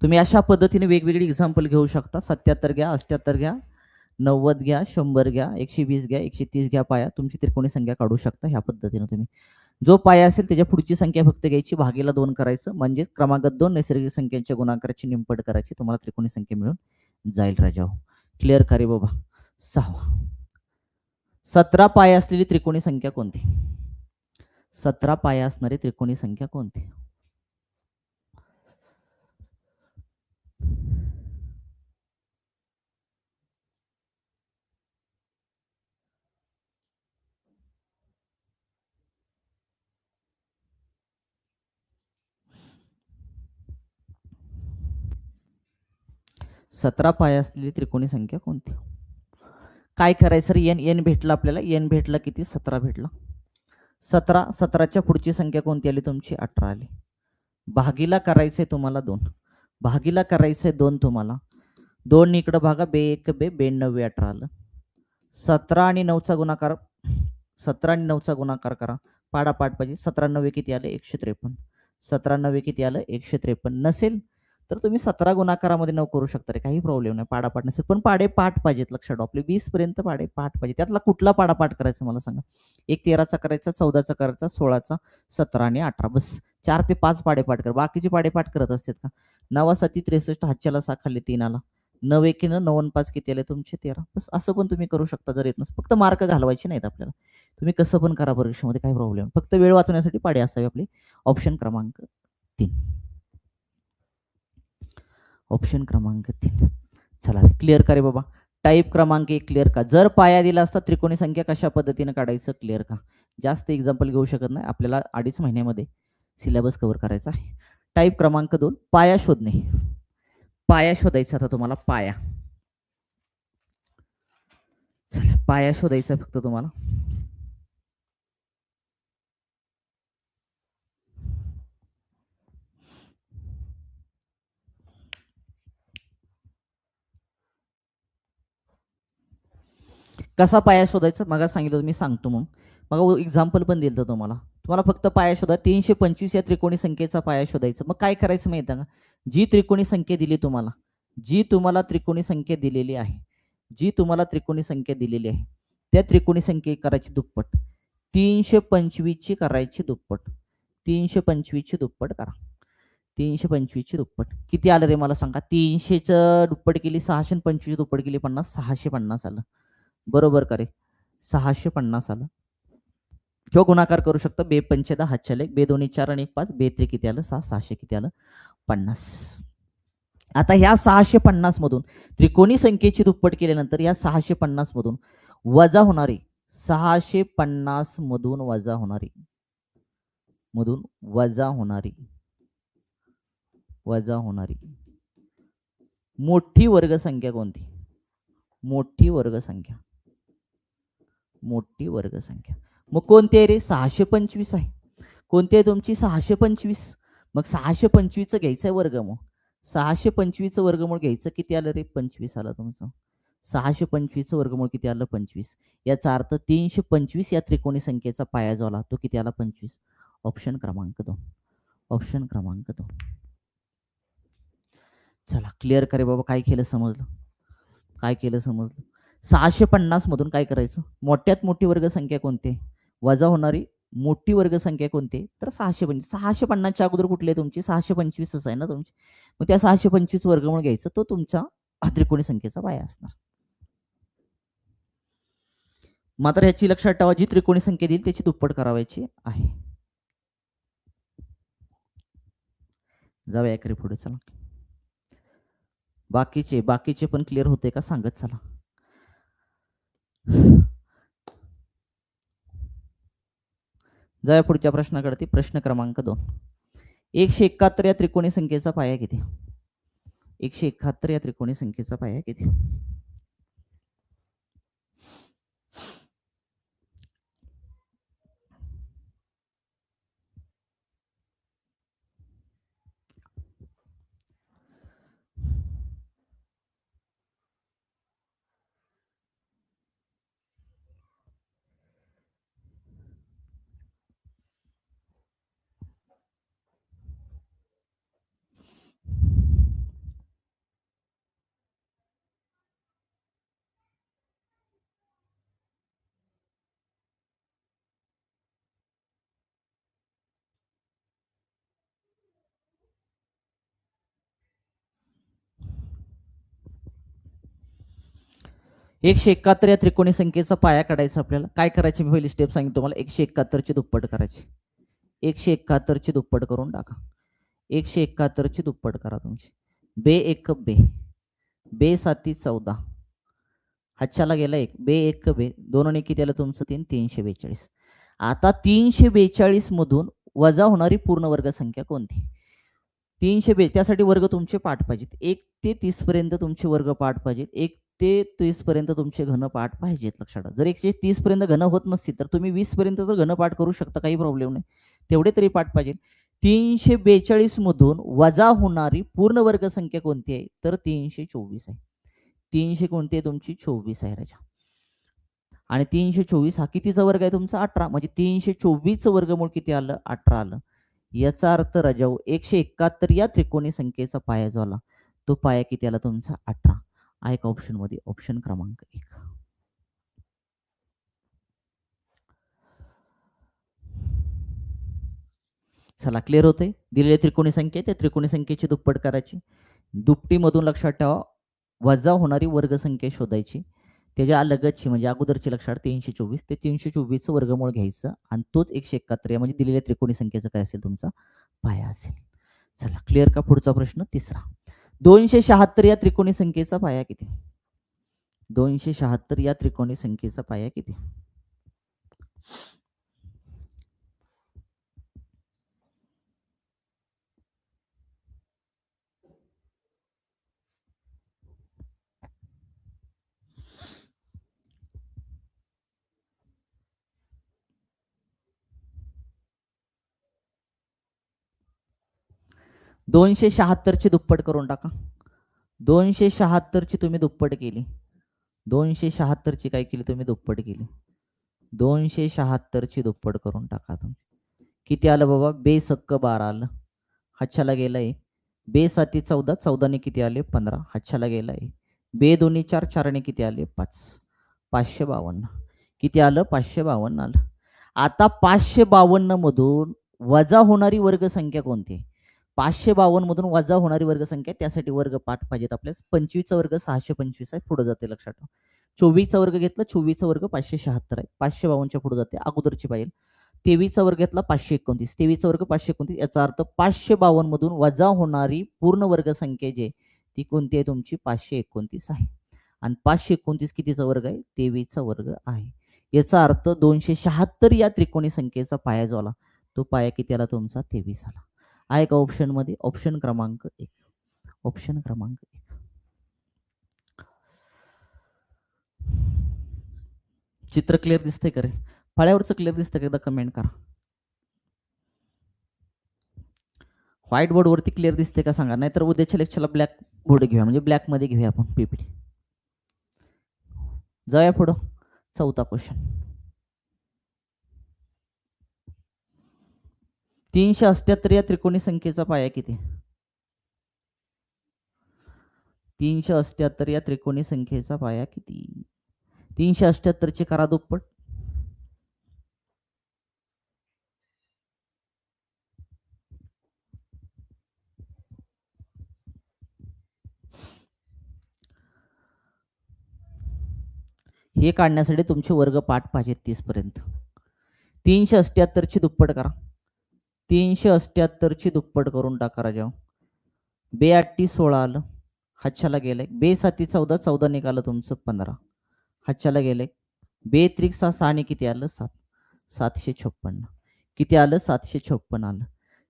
तुम्ही अशा पद्धतीने वेगवेगळी एक्झाम्पल घेऊ शकता. 77 घ्या 78 घ्या 90 घ्या 100 घ्या 120 घ्या 130 घ्या पाया तुमची त्रिकोणी संख्या काढू शकता. ह्या पद्धतीने तुम्ही जो पाया असेल त्याच्या पुढची संख्या फक्त घ्यायची भागीला 2 करायचं म्हणजे क्रमांक 2 नैसर्गिक संख्यांच्या गुणाकाराची निमपट करायची तुम्हाला त्रिकोणी संख्या मिळून जाईल राजा. क्लिअर का रे बाबा. 6 17 पाया असलेली त्रिकोणी संख्या कोणती. 17 पाया असणारी त्रिकोणी संख्या कोणती. सतरा पाया असलेली त्रिकोणी संख्या कोणती. काय करायचं रे. एन भेटला आपल्याला. एन भेटला किती 17 भेटला. 17 17च्या पुढची संख्या कोणती आली तुमची 18 आली. भागीला करायचंय तुम्हाला 2 भागीला करायचंय 2 तुम्हाला 2 इकडं भागा 1 92 18 आलं. 17 आणि 9चा गुणाकार 17 आणि 9चा गुणाकार करा पाडापाठ पाहिजे. 17 9 किती आलं 153. 17 9 किती आलं 153. नसेल तर तुम्ही 17 गुणाकारामध्ये 9 करू शकता रे, काही प्रॉब्लेम नाही. पाडापाठ नसेल पण पाडे पाठ पाहिजेत. लक्षात आपले 20 पर्यंत पाडे पाठ पाहिजे. त्यातला कुठला पाडापाठ करायचा मला सांगा. एक 13चा करायचा 14चा करायचा 16चा 17 आणि 18 बस 4 ते 5 पाडेपाठ कर. बाकीचे पाडेपाठ करत असतात का. 9 7 63 हातच्याला 6 खाली 3 आला. 9 1 9 आणि 5 किती आले तुमचे 13. बस असं पण तुम्ही करू शकता जर येत नसेल. फक्त मार्क घालवायचे नाहीत आपल्याला. तुम्ही कसं पण करा परीक्षेमध्ये काही प्रॉब्लेम. फक्त वेळ वाचवण्यासाठी पाडे असावे आपले. ऑप्शन क्रमांक 3. ऑप्शन क्रमांक 3. चला क्लिअर का रे बाबा. टाईप क्रमांक 1 क्लिअर का. जर पाया दिला असता त्रिकोणी संख्या कशा पद्धतीने काढायचं क्लिअर का. जास्त एक्झाम्पल घेऊ शकत नाही आपल्याला 2.5 महिन्यामध्ये सिलेबस कव्हर करायचा आहे. टाईप क्रमांक 2 पाया शोधणे. पाया शोधायचा आता तुम्हाला पाया. चला पाया शोधायचा फक्त तुम्हाला. कसा पाया शोधायचा मग सांगितलं मी सांगतो. मग एक्झाम्पल पण दिलं तुम्हाला. तुम्हाला फक्त पाया शोधा. 325 या त्रिकोणी संख्येचा पाया शोधायचा. मग काय करायचं माहिती आहे का. जी त्रिकोणी संख्या दिली तुम्हाला जी तुम्हाला त्रिकोणी संख्या दिलेली आहे जी तुम्हाला त्रिकोणी संख्या दिलेली आहे त्या त्रिकोणी संख्ये करायची दुप्पट. 325 ची करायची दुप्पट. 325 ची दुप्पट करा. 325 ची दुप्पट किती आलं रे मला सांगा. 300चं दुप्पट केली 625 दुप्पट केली 50 650 आलं. बरोबर का रे. 650 आलं. किंवा गुणाकार करू शकतो. 2 पंचे 10 हातच्याला 1 2 दोन्ही 4 आणि 1 5 2 3 किती आलं 6 600 किती आलं 50. आता ह्या 650 मधून त्रिकोणी संख्येची दुप्पट केल्यानंतर या 650 मधून वजा होणारी 650 मधून वजा होणारी वजा होणारी मोठी वर्गसंख्या कोणती. मोठी वर्गसंख्या मग कोणती आहे रे 625 आहे. कोणती आहे तुमची 625. मग 625 घ्यायचं आहे वर्ग. मग 625 वर्गमूळ घ्यायचं किती आलं रे 25 आलं तुमचं. 625 वर्गमूळ किती आलं 25. याचा अर्थ 325 या त्रिकोणी संख्येचा पाया जो आला तो किती आला 25. ऑप्शन क्रमांक 2. ऑप्शन क्रमांक 2. चला क्लिअर करे बाबा. काय केलं समजलं. 650 मधून काय करायचं, मोठ्यात मोठी वर्गसंख्या कोणती, वजा होणारी मोठी वर्गसंख्या कोणती, तर 625. 650च्या अगोदर कुठली आहे तुमची, 625च आहे ना तुमची. मग त्या 625 वर्गमूळ घ्यायचं, तो तुमच्या त्रिकोणी संख्येचा पाया असणार. मात्र ह्याची लक्षात ठेवा, जी त्रिकोणी संख्या देईल त्याची दुप्पट करावायची आहे. जाऊया इकडे पुढे, चला. बाकीचे पण क्लिअर होते का सांगत चला. जाऊया पुढच्या प्रश्नाकडे. प्रश्न क्रमांक 2. 171 या त्रिकोणी संख्येचा पाया किती. 171 या त्रिकोणी संख्येचा पाया किती. 171 या त्रिकोणी संख्येचा पाया काढायचा आपल्याला. काय करायची मी पहिली स्टेप सांगितली तुम्हाला. 171 ची दुप्पट करायची. 171 ची दुप्पट करून टाका. 171 ची दुप्पट करा तुमची. बे एक बे, बे साती 14, हातच्याला गेला 1, बे एक बे, दोन किती आलं तुमचं 3, 342. आता 342 मधून वजा होणारी पूर्ण वर्ग संख्या कोणती. 300 त्यासाठी वर्ग तुमचे पाठ पाहिजेत. 1 ते 30 पर्यंत तुमचे वर्ग पाठ पाहिजेत. 1 ते 30 पर्यंत तुमचे घन पाठ पाहिजेत. लक्षात ठेवा. जर 130 पर्यंत घन होत नसतील तर तुम्ही 20 पर्यंत तर घन पाठ करू शकता, काही प्रॉब्लेम नाही. तेवढे तरी पाठ पाहिजे. 342 मधून वजा होणारी पूर्ण वर्ग संख्या कोणती आहे, तर 324 आहे. 300 कोणती आहे तुमची, 24 आहे राजा. आणि 324 हा कितीचा वर्ग आहे तुमचा, 18. म्हणजे 324 वर्गमूळ किती आलं, 18 आलं. याचा अर्थ राजाओ 171 या त्रिकोणी संख्येचा पाया जो आला, तो पाया किती आला तुमचा, 18. आहे का ऑप्शन मध्ये, ऑप्शन क्रमांक 1. चला क्लिअर होते. दिलेली त्रिकोणी संख्या, त्या त्रिकोणी संख्येची दुप्पट करायची. दुपटीमधून लक्षात ठेवा वजा होणारी वर्गसंख्या शोधायची. त्याच्या लगतची म्हणजे अगोदरची लक्षात 324, ते 324 वर्गमूळ घ्यायचं आणि तोच 171 म्हणजे दिलेल्या त्रिकोणी संख्येचा काय असेल तुमचा पाया असेल. चला क्लिअर का. पुढचा प्रश्न 3. 276 या त्रिकोणी संख्येचा पाया किती. 276 या त्रिकोणी संख्येचा पाया किती. दोनशे 276 ची दुप्पट करून टाका. 276 ची तुम्ही दुप्पट केली. 276 ची काय केली तुम्ही, दुप्पट केली. 276 ची दुप्पट करून टाका तुम्ही. किती आलं बाबा, बे सक्क 12 आलं. हातच्याला गेलाय. बे साती 14, 14 किती आले 15, हातच्याला गेलाय. बे दोन्ही 4, 4 किती आले 5, 552. किती आलं, 552 आलं. आता 552 मधून वजा होणारी वर्गसंख्या कोणती. 552 मधून वजा होणारी वर्गसंख्या, त्यासाठी वर्ग पाठ पाहिजेत आपल्याला. 25 चा वर्ग 625 आहे, पुढे जाते लक्षात ठेवा. 24 चा वर्ग घेतला, 24 चा वर्ग 576 आहे, 552 च्या पुढे जाते, अगोदरची पाहिजे. 23 चा वर्ग घेतला 529, 23 चा वर्ग 529. याचा अर्थ 552 मधून वजा होणारी पूर्ण वर्गसंख्या जी ती कोणती आहे तुमची, 529 आहे. आणि 529 कितीचा वर्ग आहे, 23 चा वर्ग आहे. याचा अर्थ 276 या त्रिकोणी संख्येचा पाया जो आला, तो पाया किती आला तुमचा, 23 आला. आहे का ऑप्शन मध्ये, ऑप्शन क्रमांक 1. ऑप्शन क्रमांक 1. चित्र क्लिअर दिसते का रे, फळ्यावरचं क्लिअर दिसतं का, एकदा कमेंट करा. व्हाईट बोर्ड वरती क्लिअर दिसते का सांगा, नाहीतर उद्याच्या लेक्चरला ब्लॅक बोर्ड घेऊया, म्हणजे ब्लॅक मध्ये घेऊया आपण पीपीटी. जाऊया पुढं. 4था क्वेश्चन. 378 या त्रिकोणी संख्येचा पाया किती. 378 या त्रिकोणी संख्येचा पाया किती. 378 चे करा दुप्पट. हे काढण्यासाठी तुमचे वर्ग पाठ पाहिजेत 30 पर्यंत. 378 ची दुप्पट करा. 378 ची दुप्पट करून टाका राजा. 2 16 आलं, हातच्याला गेले. 2 7 14, 14 निघालं तुमचं 15, हातच्याला गेले. 2 त्रिक 6 6 आणि किती आलं 7, 756. किती आलं 756 आलं.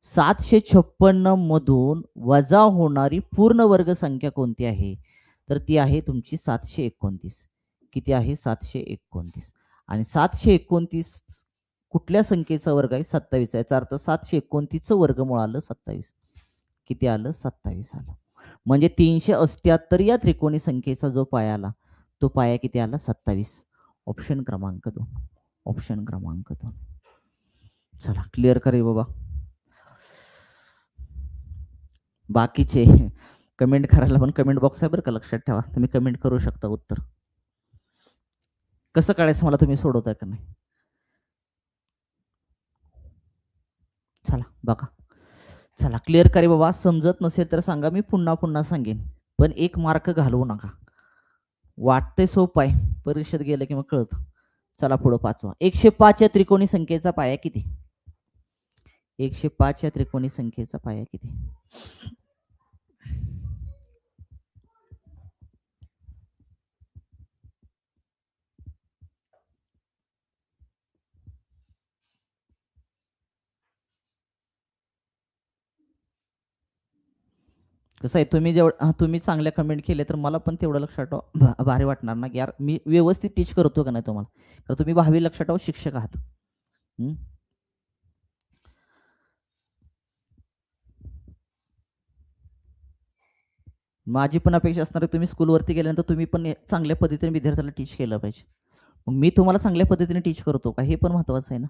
756 मधून वजा होणारी पूर्ण वर्ग संख्या कोणती आहे, तर ती आहे तुमची 729. किती आहे 729. आणि 729 कुठल्या संख्येचा वर्ग आहे 27. याचा अर्थ 729 वर्गमूळ आलं 27. किती आलं 27 आलं. म्हणजे 378 या त्रिकोणी संख्येचा जो पाया आला तो पाया किती आला 27. ऑप्शन क्रमांक 2. ऑप्शन क्रमांक 2. चला क्लिअर करे बाबा. बाकीचे कमेंट करायला पण कमेंट बॉक्स आहे बरं का, लक्षात ठेवा. तुम्ही कमेंट करू शकता उत्तर. कसं कळायचं मला तुम्ही सोडवताय का नाही. चला बघा. चला क्लिअर करे बाबा. समजत नसेल तर सांगा, मी पुन्हा पुन्हा सांगेन, पण 1 मार्क घालवू नका. वाटते सोपं आहे, परीक्षेत गेलं की मग कळतं. चला पुढं 5वा. 105 या त्रिकोणी संख्येचा पाया किती. 105 या त्रिकोणी संख्येचा पाया किती. कसं आहे, तुम्ही चांगल्या कमेंट केले तर मला पण तेवढं लक्षात भारी वाटणार ना, यार मी व्यवस्थित टीच करतो का नाही तुम्हाला. तर तुम्ही भावी लक्षात शिक्षक आहात. माझी पण अपेक्षा असणार आहे, तुम्ही स्कूलवरती गेल्यानंतर तुम्ही पण चांगल्या पद्धतीने विद्यार्थ्याला टीच केलं पाहिजे. मग मी तुम्हाला चांगल्या पद्धतीने टीच करतो का, हे पण महत्वाचं आहे ना.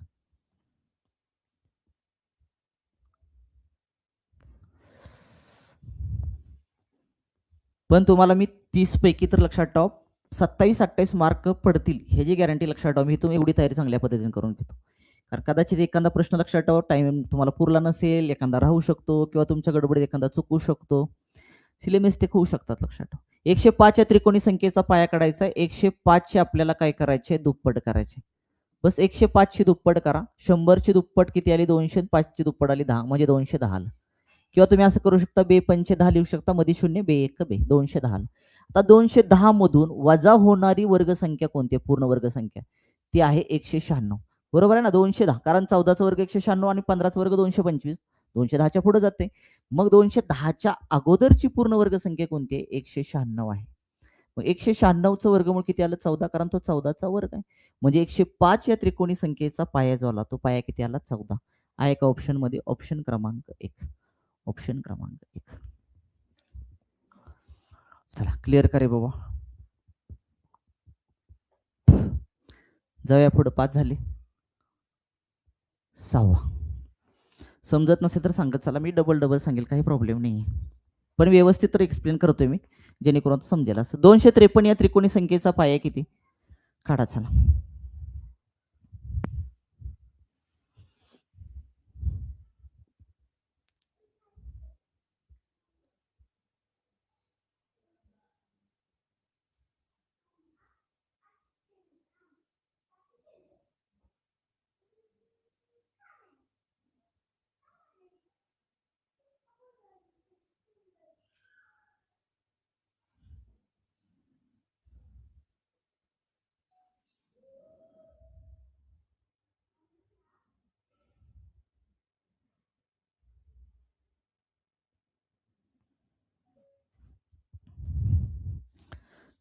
पण तुम्हाला मी 30 पैकी तर लक्षात ठेवा 27-28 मार्क पडतील ह्याची गॅरंटी लक्षात ठेवा. मी तुम्ही एवढी तयारी चांगल्या पद्धतीने करून घेतो. कारण कदाचित एखादा प्रश्न लक्षात ठेवा, टाइम तुम्हाला पुरला नसेल, एखादा राहू शकतो, किंवा तुमच्या गडबडीत एखादा चुकू शकतो, सिले मिस्टेक होऊ शकतात. लक्षात ठेवा. 105 या त्रिकोणी संख्येचा पाया काढायचा. 105 चे आपल्याला काय करायचे, दुप्पट करायचे. बस 105 ची दुप्पट करा. 100 ची दुप्पट किती आली, 205 ची दुप्पट आली 10, म्हणजे 210 आलं. किंवा तुम्ही असं करू शकता, 2 पंचे 10 लिहू शकता, मध्ये 0, 2 1 2, 210 आलं. आता 210 मधून वजा होणारी वर्गसंख्या कोणती आहे, पूर्ण वर्गसंख्या, ती आहे 196. बरोबर आहे ना. 210 कारण 14चा वर्ग 196 आणि 15चा वर्ग 225. 210च्या पुढे जाते. मग 210च्या अगोदरची पूर्ण वर्गसंख्या कोणती आहे, 196 आहे. मग 196चं वर्गमूळ किती आलं 14, कारण तो 14चा वर्ग आहे. म्हणजे 105 या त्रिकोणी संख्येचा पाया जो आला तो पाया किती आला 14. आहे का ऑप्शन मध्ये. ऑप्शन क्रमांक 1. ऑप्शन क्रमांक 1. चला क्लिअर करे बाबा. जाऊया पुढे. 5 झाले. 6वा. समजत नसेल तर सांगत चला, मी डबल सांगेल, काही प्रॉब्लेम नाही. पण व्यवस्थित तर एक्सप्लेन करतोय मी, जेणेकरून समजेल. असं 253 या त्रिकोणी संख्येचा पाया किती काढा. चला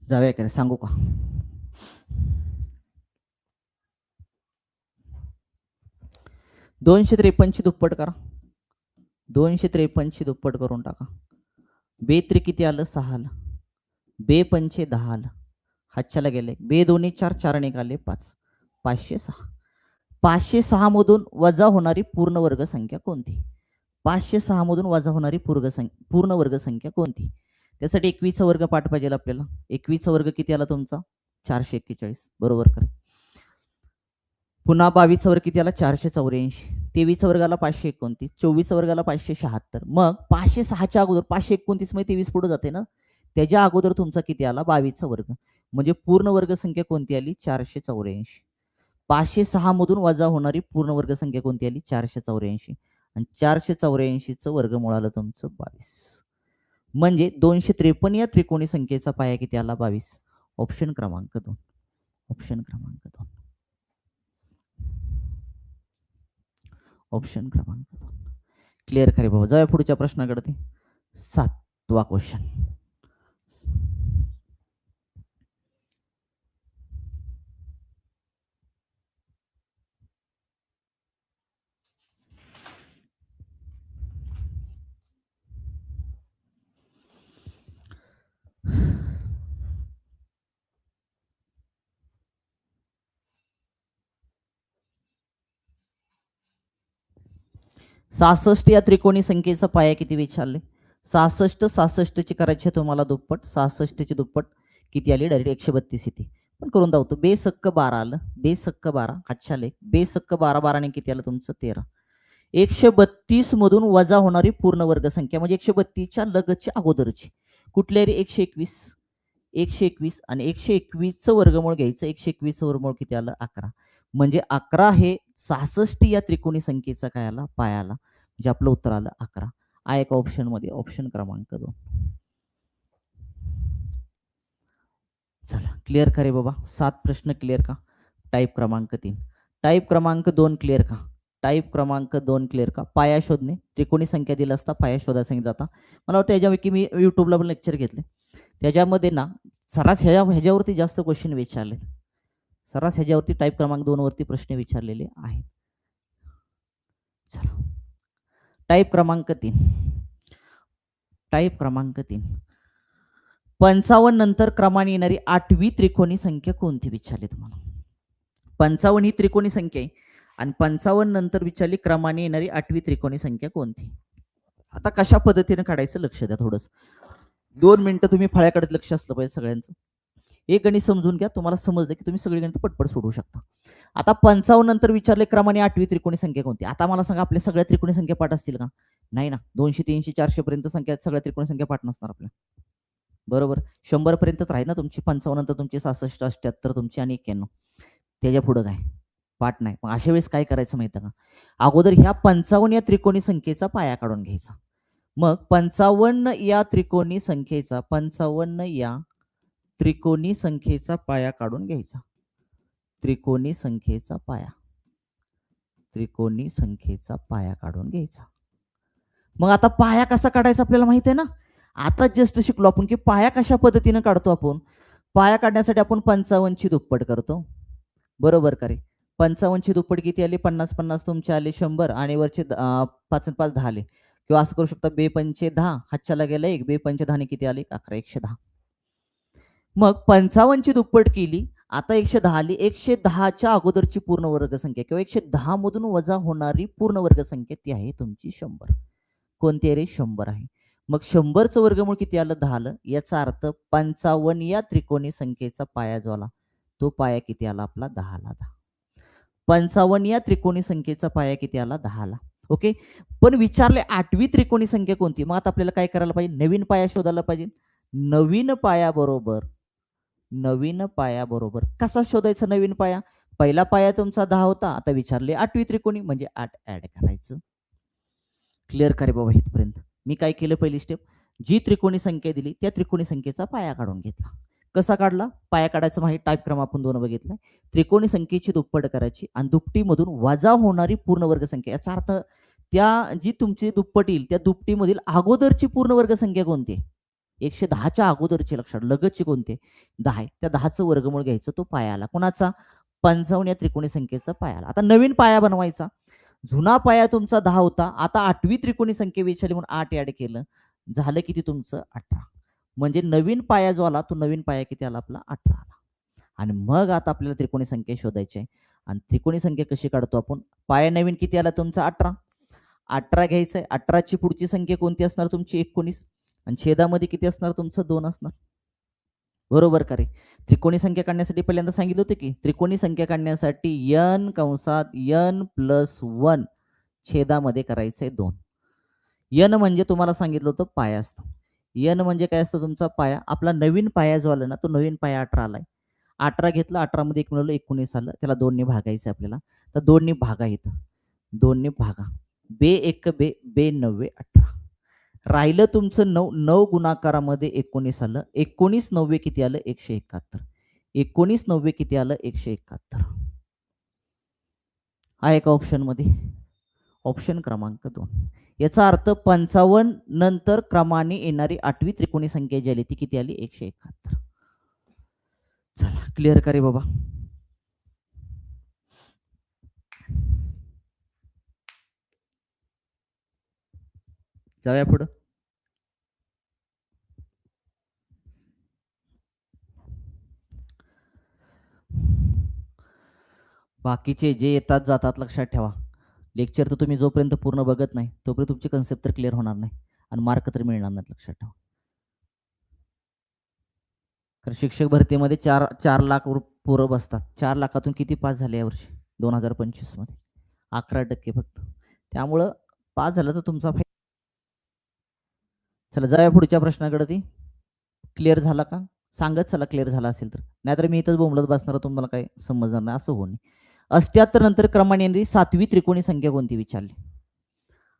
जाऊया का, सांगू का. 253 ची दुप्पट करा. 253 ची दुप्पट करून टाका. 2 त्रिक किती आलं 6 आलं. 2 पंचे 10 आलं. हातच्याला गेले. 2 दोन्ही 4, 4 निघाले 5, 506. 506 मधून वजा होणारी पूर्ण वर्ग संख्या कोणती. 506 मधून वजा होणारी पूर्ण वर्ग संख्या कोणती. त्यासाठी 21चा वर्ग पाठ पाहिजे आपल्याला. 21चा वर्ग किती आला तुमचा 441 बरोबर करेल. पुन्हा 22 वर्ग किती आला 484, 23 वर्गाला 529, 24 वर्गाला 576. मग 506च्या अगोदर 529 मध्ये 23 पुढे जाते ना, त्याच्या अगोदर तुमचा किती आला 22चा वर्ग, म्हणजे पूर्ण वर्ग संख्या कोणती आली 484. 506 मधून वजा होणारी पूर्ण वर्ग संख्या कोणती आली 484, आणि 484चं वर्गमूळ आलं तुमचं 22. म्हणजे 253 या त्रिकोणी संख्येचा पाया किती आला 22. ऑप्शन क्रमांक 2. ऑप्शन क्रमांक 2. ऑप्शन क्रमांक 2 क्लिअर करे बाबा. जाऊया पुढच्या प्रश्नाकडे. 7वा क्वेश्चन. सहासष्ट या त्रिकोणी संख्येचा पाया किती विचारले. 66 ची करायची तुम्हाला दुप्पट, 66 ची दुप्पट किती आली डायरेक्ट 132 येते. पण करून दावतो. बेसक्क 12 आलं, बेसक्क 12 अच्छा लेख, बेसक्क 12 12 ने किती आलं तुमचं 13. 132 मधून वजा होणारी पूर्ण वर्ग संख्या म्हणजे 132च्या लगतची अगोदरची कुठल्या रे 121. 121 आणि 121चं वर्गमूळ घ्यायचं. 121चं वर्गमूळ किती आलं 11. म्हणजे 11 हे 66 या त्रिकोणी संख्येचा काय आला पाया आला, म्हणजे आपलं उत्तर आलं 11. हा एक ऑप्शन मध्ये ऑप्शन क्रमांक 2. चला क्लिअर का रे बाबा. 7 प्रश्न क्लिअर का. टाईप क्रमांक 3. टाईप क्रमांक 2 क्लिअर का. टाईप क्रमांक 2 क्लिअर का. पाया शोधणे. त्रिकोणी संख्या दिला असता पाया शोधा सांगितलं जाता. मला वाटतं याच्यापैकी मी युट्यूबला पण लेक्चर घेतले, त्याच्यामध्ये ना सरास ह्याच्यावरती जास्त क्वेश्चन विचारले. सरास ह्याच्यावरती टाईप क्रमांक 2 वरती प्रश्न विचारलेले आहेत. चला टाईप क्रमांक 3. टाईप क्रमांक 3. 55 नंतर क्रमाने येणारी 8वी त्रिकोणी संख्या कोणती विचारली तुम्हाला. 55 ही त्रिकोणी संख्या आहे आणि 55 नंतर विचारली क्रमाने येणारी 8वी त्रिकोणी संख्या कोणती. आता कशा पद्धतीने काढायचं लक्ष द्या. थोडंसं 2 मिनिटं तुम्ही फळ्याकडे लक्ष असलं पाहिजे सगळ्यांचं. एक गणित समजून घ्या, तुम्हाला समजलं की तुम्ही सगळी गणित पटपट सोडवू शकता. आता 55 नंतर विचारले क्रमाने 8वी त्रिकोणी संख्या कोणती. आता मला सांगा आपल्या सगळ्या त्रिकोणी संख्या पाठ असतील का. नाही ना. 200 300 400 पर्यंत संख्या सगळ्या त्रिकोणी संख्या पाठ नसणार आपल्या. बरोबर. 100 पर्यंतच राहील ना तुमची. 55 नंतर तुमची 66 78 तुमची आणि 91. त्याच्या पुढे काय पाठ नाही. मग अशा वेळेस काय करायचं माहिती का, अगोदर ह्या 55 या त्रिकोणी संख्येचा पाया काढून घ्यायचा. मग 55 या त्रिकोणी संख्येचा 55 या त्रिकोणी संख्येचा पाया काढून घ्यायचा. त्रिकोणी संख्येचा पाया. त्रिकोणी संख्येचा पाया काढून घ्यायचा. मग आता पाया कसा काढायचा आपल्याला माहिती आहे ना. आता जस्ट शिकलो आपण की पाया कशा पद्धतीने काढतो आपण. पाया काढण्यासाठी आपण 55 ची दुप्पट करतो. बरोबर का रे. 55 ची दुप्पट किती आली 50 50 तुमचे आले 100 आणि वरचे 5 5 10 आले. किंवा असं करू शकता 2 पंचे 10 हातच्याला गेला 1 2 पंचे 10 ने किती आले 11 110. मग 55 ची दुप्पट केली. आता 110 आली. 110च्या अगोदरची पूर्ण वर्ग संख्या किंवा 110 मधून वजा होणारी पूर्ण वर्ग संख्या ती आहे तुमची 100. कोणती आहे रे 100 आहे. मग 100चं वर्गमूळ किती आलं 10 आलं. याचा अर्थ 55 या त्रिकोणी संख्येचा पाया जो आला तो पाया किती आला आपला 10 आला. 55 या त्रिकोणी संख्येचा पाया किती आला 10 आला. ओके. पण विचारले 8वी त्रिकोणी संख्या कोणती. मग आता आपल्याला काय करायला पाहिजे नवीन पाया शोधायला पाहिजे. नवीन पाया बरोबर कसा शोधायचा नवीन पाया. पहिला पाया तुमचा 10 होता. आता विचारले 8वी त्रिकोणी म्हणजे 8 ऍड करायचं. क्लिअर करे बाबा इथपर्यंत. मी काय केलं पहिली स्टेप, जी त्रिकोणी संख्या दिली त्या त्रिकोणी संख्येचा पाया काढून घेतला. कसा काढला पाया काढायचा माहिती टाईप क्रम आपण 2 बघितलाय. त्रिकोणी संख्येची दुप्पट करायची आणि दुपटीमधून वजा होणारी पूर्ण वर्ग संख्या. याचा अर्थ त्या जी तुमची दुप्पट येईल त्या दुपटीमधील अगोदरची पूर्ण वर्ग संख्या कोणती 110च्या अगोदरची लक्षात लगतची कोणती 10 आहे. त्या 10चं वर्गमूळ घ्यायचं तो पाया आला. कोणाचा 55 या त्रिकोणी संख्येचा पाया आला. आता नवीन पाया बनवायचा. जुना पाया तुमचा 10 होता. आता 8वी त्रिकोणी संख्या विचारली म्हणून 8 ऍड केलं. झालं किती तुमचं 18. म्हणजे नवीन पाया जो आला तो नवीन पाया किती आला आपला 18 आला. आणि मग आता आपल्याला त्रिकोणी संख्या शोधायची आहे. आणि त्रिकोणी संख्या कशी काढतो आपण. पाया नवीन किती आला तुमचा 18. 18 घ्यायचंय. 18ची पुढची संख्या कोणती असणार तुमची 19 आणि छेदामध्ये किती असणार तुमचं 2 असणार. बरोबर का रे? त्रिकोणी संख्या काढण्यासाठी पहिल्यांदा सांगितलं होतं की त्रिकोणी संख्या काढण्यासाठी n कंसात n प्लस 1 छेदामध्ये करायचंय 2. n म्हणजे तुम्हाला सांगितलं होतं पाया असतो. n म्हणजे काय असतं तुमचा पाया. आपला नवीन पाया जो आला ना तो नवीन पाया 18 आलाय. 18 घेतलं, 18 मध्ये 1 मिळवलं 19 आलं. त्याला 2 ने भागायचं आपल्याला. तर 2 ने भागा इथं. 2 ने भागा. बे एक बे, बे 9 18. राहिलं तुमचं 9, 9 गुणाकारामध्ये 19 आलं. 19 9 किती आलं? 171. 19 9 किती आलं? 171. आहे का ऑप्शन मध्ये? ऑप्शन क्रमांक 2. याचा अर्थ 55 नंतर क्रमाने येणारी 8वी त्रिकोणी संख्या जी आली ती किती आली? 171. चला क्लिअर का रे बाबा? जाऊया पुढं. बाकीचे जे येतात जातात लक्षात ठेवा. लेक्चर तर तुम्ही जोपर्यंत पूर्ण बघत नाही तोपर्यंत तुमची कन्सेप्ट तर क्लिअर होणार नाही आणि मार्क तर मिळणार नाहीत लक्षात ठेवा. तर शिक्षक भरतीमध्ये 4 लाख पोरं बसतात. 4 लाखातून किती पास झाले यावर्षी 2025 मध्ये? 11% फक्त. त्यामुळं पास झालं तर तुमचा फायदा. चला जाऊया पुढच्या प्रश्नाकडे. ती क्लिअर झाला का? सांगत चला क्लिअर झाला असेल तर, नाहीतर मी इथंच बोंबलत बसणार तुम्हाला काही समजणार नाही असं होऊ नये. 78 नंतर क्रमाने येणारी 7वी त्रिकोणी संख्या कोणती विचारली?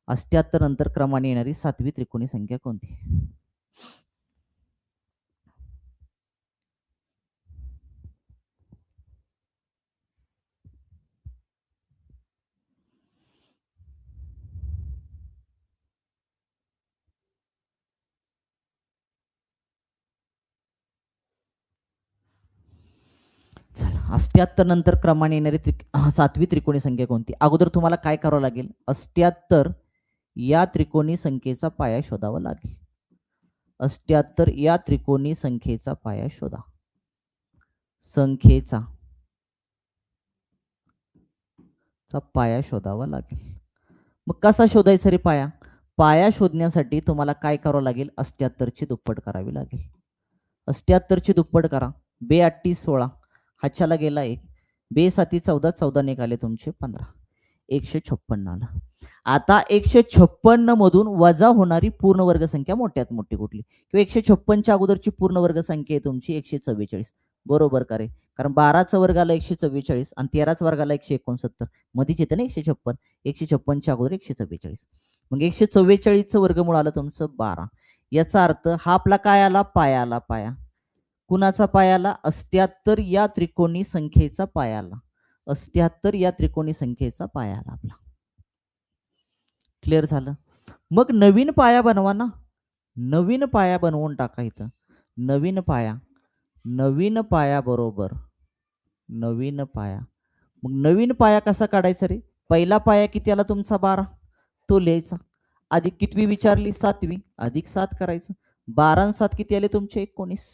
78 नंतर क्रमाने येणारी 7वी त्रिकोणी संख्या कोणती? चला 78 नंतर क्रमाने येणारी 7वी त्रिकोणी संख्या कोणती? अगोदर तुम्हाला काय करावं लागेल? 78 या त्रिकोणी संख्येचा पाया शोधावा लागेल. 78 या त्रिकोणी संख्येचा पाया शोधा. संख्येचा पाया शोधावा लागेल. मग कसा शोधायचा रे पाया? पाया शोधण्यासाठी तुम्हाला काय करावं लागेल? 78 ची दुप्पट करावी लागेल. 78 ची दुप्पट करा. बे 8 16, हातच्याला गेला 1, बे 7 14, 14 निघाले तुमचे 15, 156 आला. आता 156 मधून वजा होणारी पूर्ण वर्ग संख्या मोठ्यात मोठी कुठली? किंवा 156 च्या अगोदरची पूर्ण वर्ग संख्या आहे तुमची 144. बरोबर का रे? कारण 12चा वर्ग आला 144 आणि 13चा वर्ग आला 169. मध्येच येतं ना 156. 156 च्या अगोदर 144. मग 144चं वर्गमूळ आलं तुमचं 12. याचा अर्थ हा आपला काय आला? पाया आला. पाया कुणाचा पाया आला? 78 या त्रिकोणी संख्येचा पाया आला. 78 या त्रिकोणी संख्येचा पाया आला आपला. क्लिअर झालं? मग नवीन पाया बनवा ना. नवीन पाया बनवून टाका इथं. नवीन पाया, नवीन पाया बरोबर नवीन पाया. मग नवीन पाया कसा काढायचा रे? पहिला पाया किती आला तुमचा? 12, तो लिहायचा. अधिक कितवी विचारली? 7वी. अधिक 7 करायचं. 12 आणि 7 किती आले तुमचे? 19.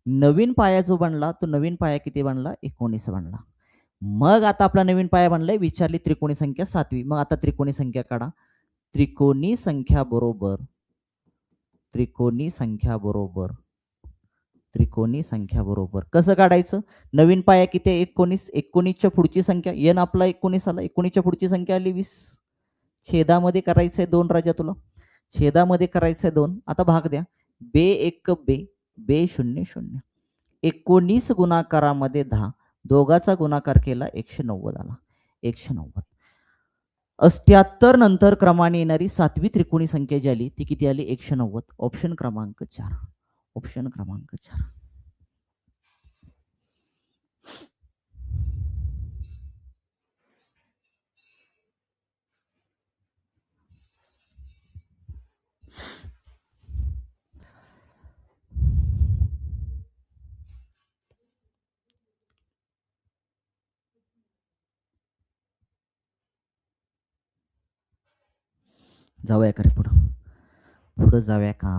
नवीन पाया जो बनला तो नवीन पाया किती बनला? 19 बनला. मग आता आपला नवीन पाया बनलाय. विचारली त्रिकोणी संख्या 7वी. मग आता त्रिकोणी संख्या काढा. त्रिकोणी संख्या बरोबर त्रिकोणी संख्या बरोबर त्रिकोणी संख्या बरोबर कसं काढायचं? नवीन पाया किती आहे? 19. 19च्या पुढची संख्या n आपला 19 आला. 19च्या पुढची संख्या आली 20. छेदामध्ये करायचंय 2 राजा तुला. छेदामध्ये करायचंय 2. आता भाग द्या. बे 1 बे, बे 0 0. 19 गुणाकारामध्ये 10. दोघाचा गुणाकार केला 190 आला. 190. 78 नंतर क्रमाने येणारी 7वी त्रिकोणी संख्या जी आली ती किती आली? 190. ऑप्शन क्रमांक 4. ऑप्शन क्रमांक 4. जाऊया का रे पुढं? पुढं जाऊया का?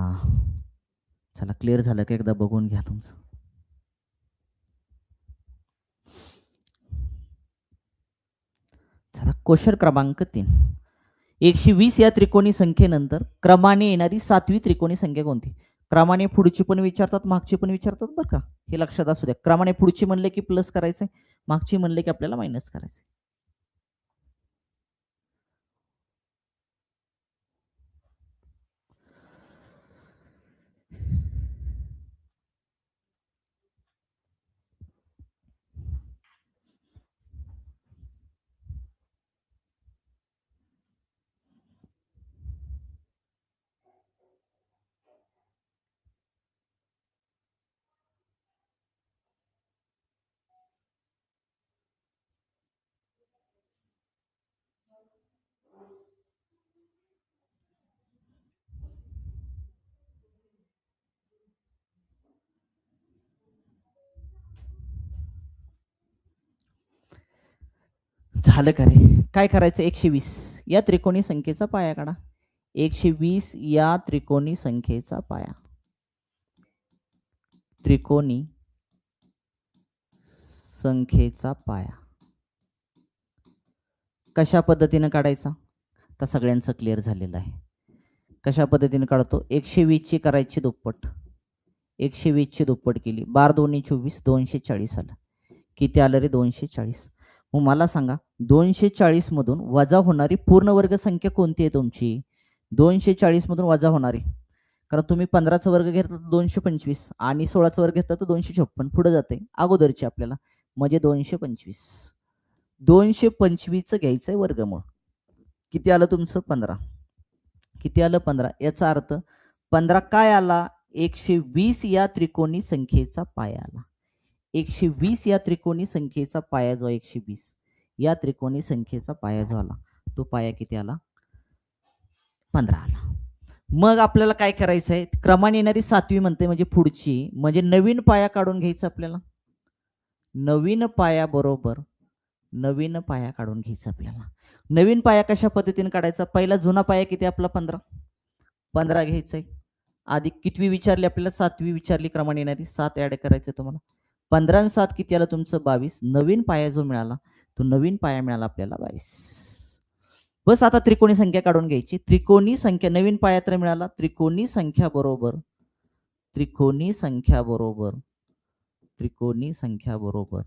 चला क्लिअर झालं का? एकदा बघून घ्या तुमचं. चला क्वेश्चन क्रमांक 3. 120 या त्रिकोणी संख्येनंतर क्रमाने येणारी 7वी त्रिकोणी संख्या कोणती? क्रमाने पुढची पण विचारतात, मागची पण विचारतात बरं का, हे लक्षात असू द्या. क्रमाने पुढची म्हणले की प्लस करायचंय, मागची म्हणले की आपल्याला मायनस करायचंय. झालं का रे? काय करायचं? 120 या त्रिकोणी संख्येचा पाया काढा. 120 या त्रिकोणी संख्येचा पाया. त्रिकोणी संख्येचा पाया कशा पद्धतीने काढायचा? तर सगळ्यांचं क्लिअर झालेलं आहे. कशा पद्धतीने काढतो? 120 ची करायची दुप्पट. 120 ची दुप्पट केली. 12 दोन्ही 24, 240 आलं. किती आलं रे? 240. मग मला सांगा, 240 मधून वजा होणारी पूर्ण वर्ग संख्या कोणती आहे तुमची? 240 मधून वजा होणारी, कारण तुम्ही 15चा वर्ग घेतला तर 225 आणि 16चा वर्ग घेतला तर 256. पुढे जाते अगोदरची आपल्याला, म्हणजे 225. 225चं घ्यायचंय वर्गमूळ. किती आलं तुमचं? 15. किती आलं? 15. याचा अर्थ 15 काय आला? 120 या त्रिकोणी संख्येचा पाया आला. 120 या त्रिकोणी संख्येचा पाया जो 120 या त्रिकोणी संख्येचा पाया जो आला, तो पाया किती आला? 15 आला. मग आपल्याला काय करायचं आहे? क्रमाने येणारी 7वी म्हणते म्हणजे पुढची, म्हणजे नवीन पाया काढून घ्यायचा आपल्याला. नवीन पाया बरोबर नवीन पाया काढून घ्यायचा आपल्याला. नवीन पाया कशा पद्धतीने काढायचा? पहिला जुना पाया किती आपला? 15. 15 घ्यायचंय. आधी कितवी विचारली आपल्याला? 7वी विचारली क्रमाने येणारी. 7 ऍड करायचं तुम्हाला. 15 आणि 7 किती आलं तुमचं? 22. नवीन पाया जो मिळाला, तो नवीन पाया मिळाला आपल्याला 22. बस आता त्रिकोणी संख्या काढून घ्यायची. त्रिकोणी संख्या नवीन पाया तर मिळाला. त्रिकोणी संख्या बरोबर त्रिकोणी संख्या बरोबर त्रिकोणी संख्या बरोबर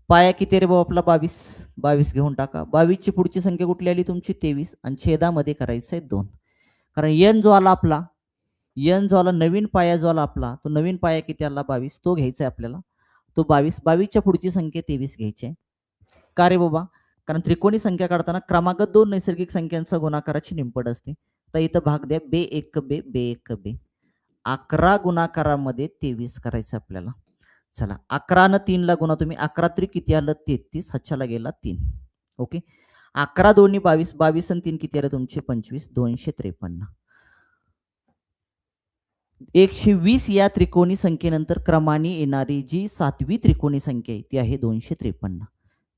पाया किती रे भाऊ आपला? 22. 22 घेऊन टाका. 22 ची पुढची संख्या कुठली आली तुमची? 23. आणि छेदामध्ये करायचंय 2. कारण एन जो आला आपला, एन जो आला नवीन पाया जो आला आपला, तो नवीन पाया किती आला? 22. तो घ्यायचा आहे आपल्याला. तो 22. 22च्या पुढची संख्या 23 घ्यायची आहे. का रे बाबा? कारण त्रिकोणी संख्या काढताना क्रमांक 2 नैसर्गिक संख्यांचा गुणाकाराची निंपड असते. तर इथं भाग द्या. बे एक बे बे एक बे. 11 गुणाकारामध्ये 23 करायचं आपल्याला. चला 11 न 3 ला गुणा तुम्ही. 11 त्रिक किती आलं? 33. हातच्याला गेला 3. ओके. 11 दोन्ही 22. 22 आणि 3 किती आलं तुमचे? 25. 253. 120 या त्रिकोणी संख्येनंतर क्रमाने येणारी जी 7वी त्रिकोणी संख्या आहे ती आहे 253.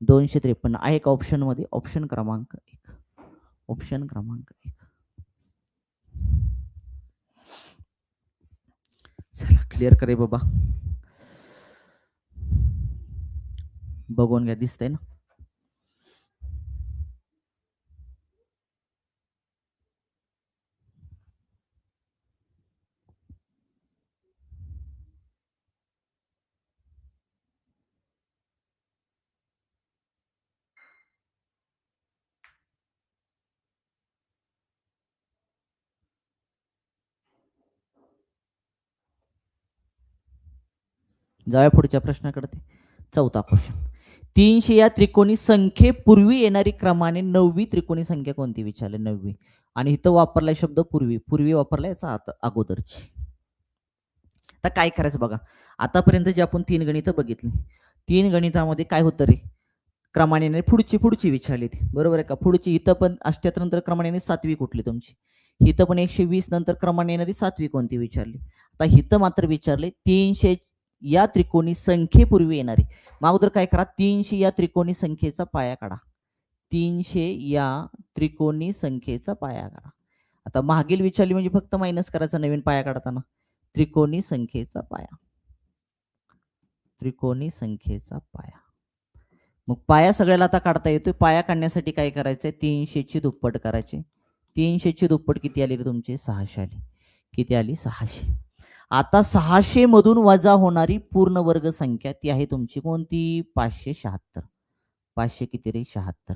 253 आहे का ऑप्शन मध्ये? ऑप्शन क्रमांक 1. ऑप्शन क्रमांक 1. चला क्लिअर करे बाबा. बघून घ्या, दिसतंय ना? जाऊया पुढच्या प्रश्नाकडे. 4था क्वेश्चन. 300 या त्रिकोणी संख्येपूर्वी येणारी क्रमाने 9वी त्रिकोणी संख्या कोणती विचारली? 9वी. आणि इथं वापरलाय शब्द पूर्वी. पूर्वी वापरलाय याचा आता अगोदरची. आता काय करायचं बघा. आतापर्यंत जे आपण 3 गणितं बघितली, 3 गणितामध्ये काय होतं रे? क्रमाने येणारी पुढची विचारली ती, बरोबर आहे का? पुढची इथं पण 78 नंतर क्रमाने येणारी 7वी कुठली तुमची? इथं पण 120 नंतर क्रमाने येणारी 7वी कोणती विचारली? आता इथं मात्र विचारले 300 या त्रिकोणी संख्येपूर्वी येणारी. मग अगोदर काय करा? 300 या त्रिकोणी संख्येचा पाया काढा. 300 या त्रिकोणी संख्येचा पाया काढा. आता मागील विचारली म्हणजे फक्त मायनस करायचा नवीन पाया काढताना. त्रिकोणी संख्येचा पाया. त्रिकोणी संख्येचा पाया. मग पाया सगळ्याला आता काढता येतोय. पाया काढण्यासाठी काय करायचंय? 300 ची दुप्पट करायची. 300 ची दुप्पट किती आली रे तुमची? 600 आली. किती आली 600. आता 600 मधून वजा होणारी पूर्ण वर्ग संख्या ती आहे तुमची कोणती 576. 500 किती रे 76.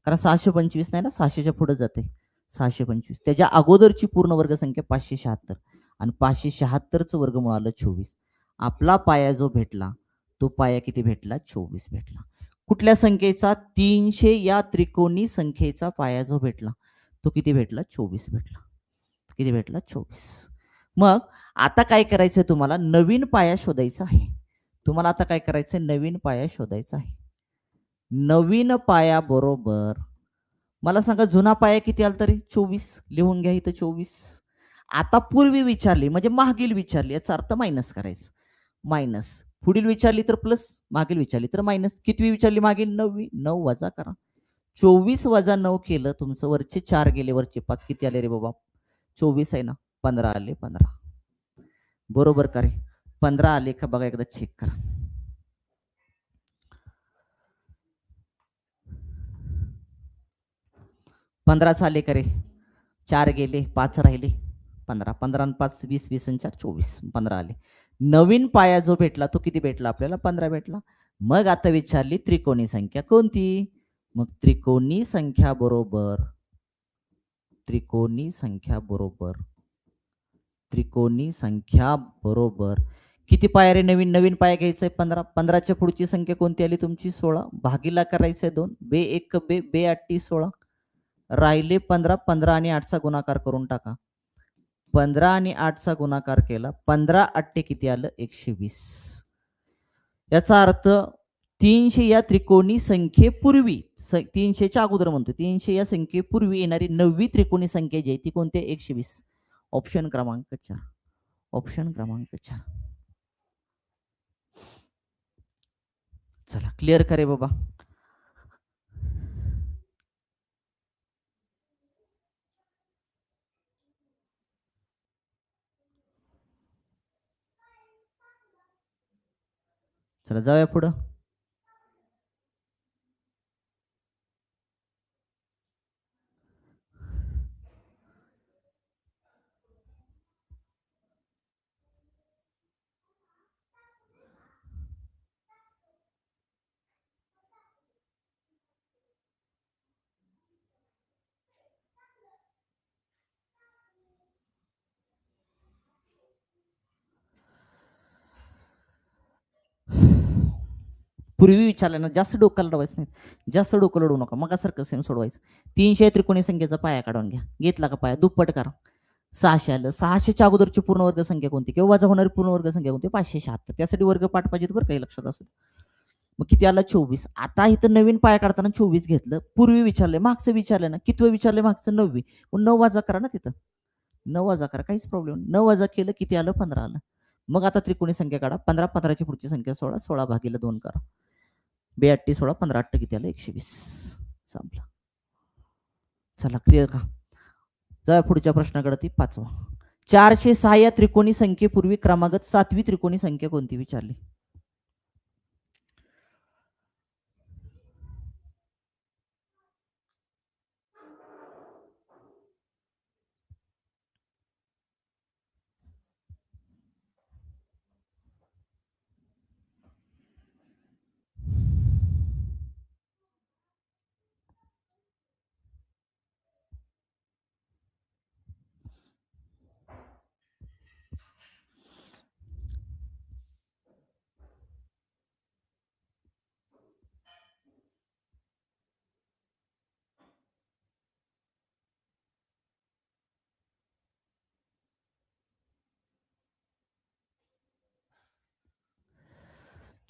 कारण 625 नाही ना 600च्या पुढे जाते 625. त्याच्या अगोदरची पूर्ण वर्ग संख्या 576 आणि 576चं वर्गमूळ आलं 24. आपला पाया जो भेटला तो पाया किती भेटला 24 भेटला. कुठल्या संख्येचा 300 या त्रिकोणी संख्येचा पाया जो भेटला तो किती भेटला 24 भेटला. किती भेटला 24. मग आता काय करायचं तुम्हाला नवीन पाया शोधायचा आहे. तुम्हाला आता काय करायचं नवीन पाया शोधायचा आहे. नवीन पाया बरोबर मला सांगा जुना पाया किती आला तरी 24 लिहून घ्या इथं 24. आता पूर्वी विचारली म्हणजे मागील विचारली याचा अर्थ मायनस करायचं. मायनस पुढील विचारली तर प्लस मागील विचारली तर मायनस. कितवी विचारली मागील 9वी 9 वजा करा. 24 वजा 9 केलं तुमचं वरचे 4 गेले वरचे 5 किती आले रे बाबा 24 आहे ना 15 आले 15. बरोबर का रे 15 आले का बघा एकदा चेक करा. 15 आले का रे 4 गेले 5 राहिले 15. 15 आणि 5 20 20 आणि 4 24 15 आले. नवीन पाया जो भेटला तो किती भेटला आपल्याला 15 भेटला. मग आता विचारली त्रिकोणी संख्या कोणती. मग त्रिकोणी संख्या बरोबर त्रिकोणी संख्या बरोबर त्रिकोणी संख्या बरोबर किती पाया रे नवीन नवीन पाया घ्यायचा आहे 15. 15च्या पुढची संख्या कोणती आली तुमची 16. भागीला करायचंय 2 बे 1 बे बे 8 16 राहिले 15. 15 आणि 8चा गुणाकार करून टाका. 15 आणि 8चा गुणाकार केला 15 8 किती आलं 120. याचा अर्थ 300 या त्रिकोणी संख्येपूर्वी 300च्या अगोदर म्हणतो 300 या संख्येपूर्वी येणारी 9वी त्रिकोणी संख्या जी आहे ती कोणती 120. ऑप्शन क्रमांक 4. ऑप्शन क्रमांक 4. चला क्लिअर करे बाबा. चला जाऊया पुढं. पूर्वी विचारलं ना जास्त डोक्याला लावायचं नाही जास्त डोकं लढू नका मग सारखं सेम सोडवायचं. 300 त्रिकोणी संख्येचा पाया काढून घ्या. घेतला का पाया दुप्पट करा 600 आलं. 600च्या अगोदरची पूर्ण वर्ग संख्या कोणती किंवा वजा होणारी पूर्ण वर्ग संख्या कोणती 576. त्यासाठी वर्ग पाठ पाहिजेत बरं काही लक्षात असू. मग किती आला 24. आता इथं नवीन पाया काढताना 24 घेतलं. पूर्वी विचारले मागचं विचारलं ना कितवं विचारले मागचं 9वी. 9 वजा करा ना तिथं 9 वजा करा काहीच प्रॉब्लेम. 9 वजा केलं किती आलं 15 आलं. मग आता त्रिकोणी संख्या काढा 15 15ची पुढची संख्या 16 16 भागीला 2 करा. 2 8 16 15 8 किती आलं 120. संपला. चला क्लिअर का. जा पुढच्या प्रश्नाकडे ती 5वा. 406 या त्रिकोणी संख्येपूर्वी क्रमागत 7वी त्रिकोणी संख्या कोणती विचारली.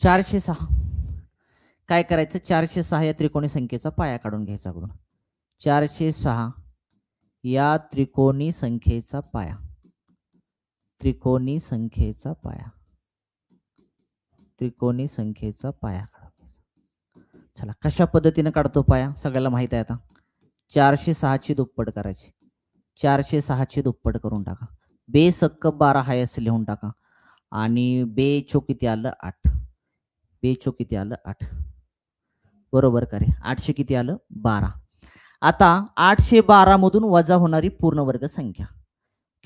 चारशे सहा काय करायचं 406 या त्रिकोणी संख्येचा पाया काढून घ्यायचा अगोदर. 406 या त्रिकोणी संख्येचा पाया त्रिकोणी संख्येचा पाया त्रिकोणी संख्येचा पाया चला कशा पद्धतीने काढतो पाया सगळ्याला माहित आहे. आता 406 ची दुप्पट करायची 406 ची दुप्पट करून टाका. बे सक्क 12 हाय असं लिहून टाका आणि बे चो किती आलं 8. बे चो किती आलं 8 बरोबर का रे 800 किती आलं 12. आता 812 मधून वजा होणारी पूर्ण वर्ग संख्या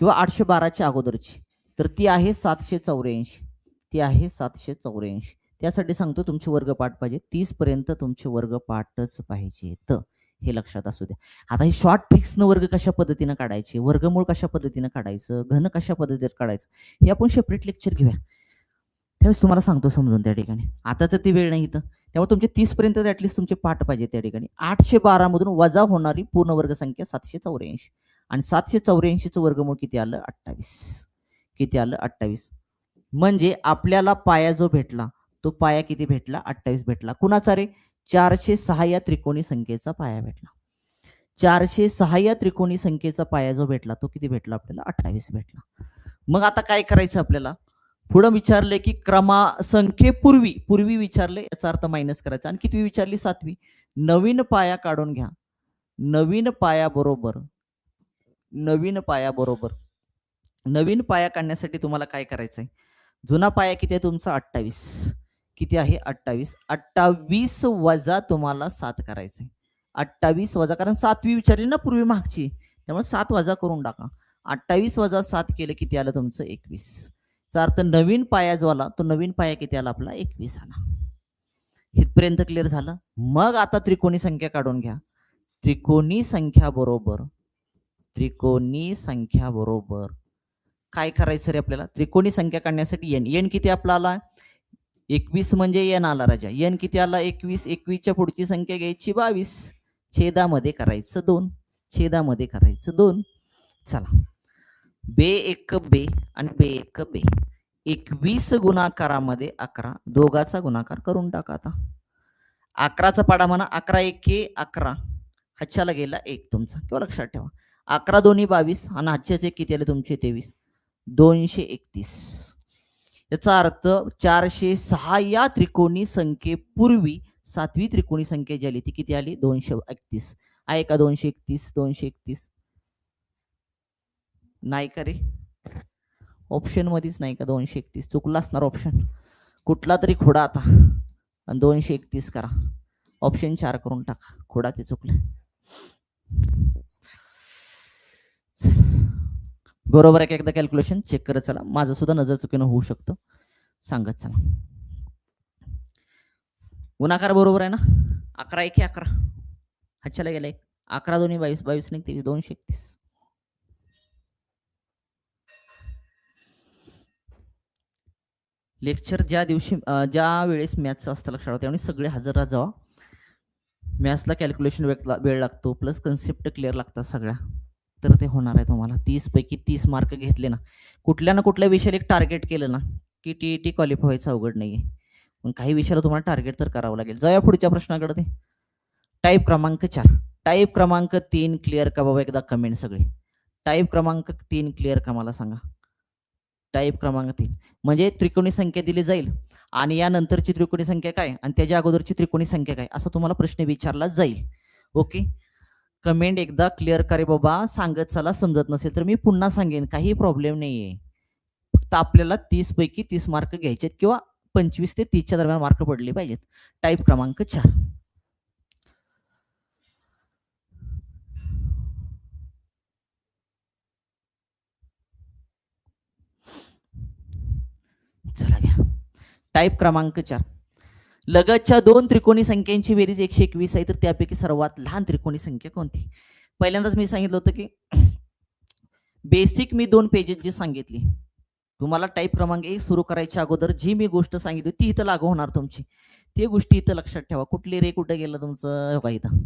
किंवा 812च्या अगोदरची, तर ती आहे 784. ती आहे 784. त्यासाठी सांगतो तुमचे वर्गपाठ पाहिजे 30 पर्यंत तुमचे वर्गपाठच पाहिजे. तर हे लक्षात असू द्या. आता हे शॉर्ट ट्रिक्सनं वर्ग कशा पद्धतीनं काढायचे, वर्गमूळ कशा पद्धतीनं काढायचं, घन कशा पद्धतीने काढायचं, हे आपण सेपरेट लेक्चर घेऊया. त्यावेळेस तुम्हाला सांगतो समजून त्या ठिकाणी. आता तर ती वेळ नाही इथं. त्यामुळे तुमचे 30 पर्यंत ऍटलीस्ट तुमचे पाठ पाहिजे त्या ठिकाणी. 812 मधून वजा होणारी पूर्ण वर्ग संख्या 784 आणि 784चं वर्गमूळ किती आलं 28. किती आलं 28. म्हणजे आपल्याला पाया जो भेटला तो पाया किती भेटला 28 भेटला. कुणाचा रे 406 या त्रिकोणी संख्येचा पाया भेटला. 406 या त्रिकोणी संख्येचा पाया जो भेटला तो किती भेटला आपल्याला 28 भेटला. मग आता काय करायचं आपल्याला, पुढे विचारले की संख्येपूर्वी पूर्वी विचारले याचा अर्थ मायनस करायचा. आणि किती विचारली 7वी. नवीन पाया काढून घ्या. नवीन पाया बरोबर नवीन पाया काढण्यासाठी तुम्हाला काय करायचंय, जुना पाया किती आहे तुमचा 28. किती आहे 28. 28 वजा तुम्हाला 7 करायचंय. 28 वजा, कारण 7वी विचारली ना पूर्वी मागची, त्यामुळे 7 वजा करून टाका. 28 वजा 7 केलं किती आलं तुमचं 21. चा अर्थ नवीन पाया जो आला तो नवीन पाया किती आला आपला 21 आला. इथपर्यंत क्लिअर झालं. मग आता त्रिकोणी संख्या काढून घ्या. त्रिकोणी संख्या बरोबर काय करायचं रे आपल्याला, त्रिकोणी संख्या काढण्यासाठी एन किती आपला आला 21 म्हणजे एन आला राजा. एन किती आला 21. 21च्या पुढची संख्या घ्यायची 22. छेदामध्ये करायचं 2. छेदामध्ये करायचं 2. चला बे एक बे आणि बे एक बे. 21 गुणाकारामध्ये 11. दोघाचा गुणाकार करून टाका. आता 11चा पाडा म्हणा. 11 एके 11. हातच्याला गेला 1 तुमचा, किंवा लक्षात ठेवा 11 दोन्ही 22 आणि हातच्याचे किती आले तुमचे 23. 231. याचा अर्थ 406 या त्रिकोणी संख्येपूर्वी 7वी त्रिकोणी संख्या जी आली ती किती आली 231. आहे का 231. 231 नाही का रे, ऑप्शन मध्येच नाही का 231. चुकला असणार ऑप्शन कुठला तरी खोडा आता, आणि 231 करा. ऑप्शन 4 करून टाका. खोडा ते चुकले. बरोबर आहे. एकदा कॅल्क्युलेशन चेक करत चला. माझं सुद्धा नजर चुकीनं होऊ शकतं, सांगत चला. गुणाकार बरोबर आहे ना. 11 एके 11. हातच्याला गेला 1. 11 दोन्ही 22. 22 नाही 23. 231. लेक्चर ज्या दिवशी ज्या वेळेस मॅथ्सचं असतं लक्षात त्यावेळी सगळे हजर राहा जावा. मॅथ्सला कॅल्क्युलेशन वेळ लागतो, प्लस कन्सेप्ट क्लिअर लागतात सगळ्या, तर ते होणार आहे तुम्हाला. 30 पैकी 30 मार्क घेतले ना, कुठल्या ना कुठल्या विषयाला एक टार्गेट केलं ना की टीईटी क्वालिफाय व्हायचं अवघड नाहीये. पण काही विषयाला तुम्हाला टार्गेट तर करावं लागेल. जाऊया पुढच्या प्रश्नाकडे. ते टाईप क्रमांक 4. टाईप क्रमांक 3 क्लिअर का बाबा, एकदा कमेंट सगळी. टाईप क्रमांक 3 क्लिअर का मला सांगा. टाईप क्रमांक 3 म्हणजे त्रिकोणी संख्या दिली जाईल आणि यानंतरची त्रिकोणी संख्या काय आणि त्याच्या अगोदरची त्रिकोणी संख्या काय, असा तुम्हाला प्रश्न विचारला जाईल. ओके, कमेंट एकदा क्लिअर करे बाबा. सांगत चला, समजत नसेल तर मी पुन्हा सांगेन, काही प्रॉब्लेम नाहीये. फक्त आपल्याला 30 पैकी 30 मार्क घ्यायचे किंवा 25 ते 30च्या दरम्यान मार्क पडले पाहिजेत. टाईप क्रमांक 4. चला घ्या. टाईप क्रमांक 4. लगतच्या 2 त्रिकोणी संख्यांची बेरीज 121 आहे, तर त्यापैकी सर्वात लहान त्रिकोणी संख्या कोणती. पहिल्यांदाच मी सांगितलं होतं की बेसिक मी 2 पेजेस जी सांगितली तुम्हाला टाईप क्रमांक 1 सुरू करायच्या अगोदर जी मी गोष्ट सांगितली ती इथं लागू होणार तुमची. ती गोष्टी इथं लक्षात ठेवा. कुठली रे, कुठं गेलं तुमचं बघा इथं.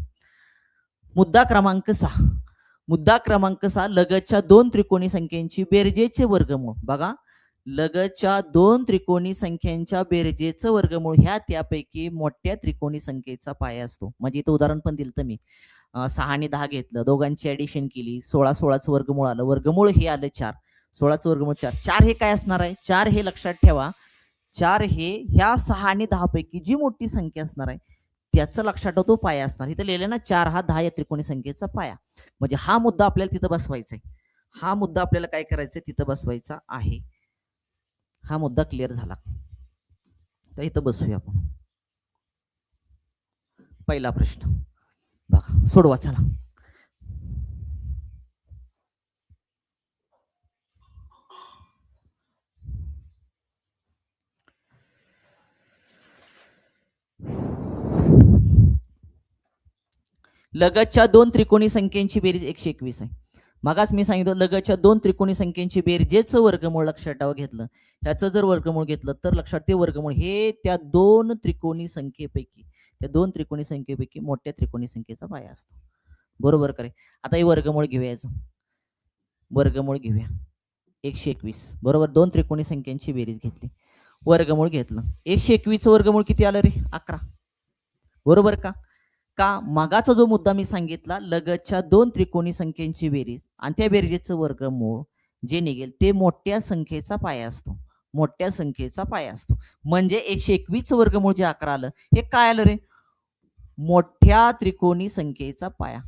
मुद्दा क्रमांक 6. मुद्दा क्रमांक 6. लगतच्या 2 त्रिकोणी संख्यांची बेरजेचे वर्गमूळ. बघा, लगतच्या 2 त्रिकोणी संख्यांच्या बेरजेचं वर्गमूळ ह्या त्यापैकी मोठ्या त्रिकोणी संख्येचा पाया असतो. म्हणजे इथं उदाहरण पण दिलं तर मी 6 आणि 10 घेतलं, दोघांची ऍडिशन केली, 16चं वर्गमूळ आलं. वर्गमूळ हे आलं 4. 16चं वर्गमूळ 4. 4 हे काय असणार आहे, 4 हे लक्षात ठेवा. 4 हे ह्या 6 आणि 10 पैकी जी मोठी संख्या असणार आहे त्याचं लक्षात ठेवतो पाया असणार. इथं लिहिलं ना 4 हा 10 या त्रिकोणी संख्येचा पाया. म्हणजे हा मुद्दा आपल्याला तिथं बसवायचा आहे. हा मुद्दा आपल्याला काय करायचंय तिथं बसवायचा आहे. हा मुद्दा क्लिअर झाला तर इथं बसूया आपण. पहिला प्रश्न बघा, सोडवा चला. लगतच्या दोन त्रिकोणी संख्येची बेरीज 121 आहे. मगाच मी सांगितलं लगतच्या दोन त्रिकोणी संख्येची बेरजेचं वर्गमूळ लक्षात घेतलं, ह्याचं जर वर्गमूळ घेतलं तर लक्षात ते वर्गमूळ हे त्या दोन त्रिकोणी संख्येपैकी, त्या दोन त्रिकोणी संख्येपैकी मोठ्या त्रिकोणी संख्येचा पाया असतो. बरोबर करे. आता हे वर्गमूळ घेऊया, याचं वर्गमूळ घेऊया. 121 बरोबर, दोन त्रिकोणी संख्यांची बेरीज घेतली, वर्गमूळ घेतलं. 121 वर्गमूळ किती आलं रे? 11. बरोबर का? का मागाचा जो मुद्दा मी सांगितला, लगतच्या दोन त्रिकोणी संख्येची बेरीज आणि त्या बेरजेचं वर्गमूळ जे निघेल ते मोठ्या संख्येचा पाया असतो, मोठ्या संख्येचा पाया असतो. म्हणजे 121 वर्गमूळ जे 11 आलं, हे काय आलं रे? मोठ्या त्रिकोणी संख्येचा पाया,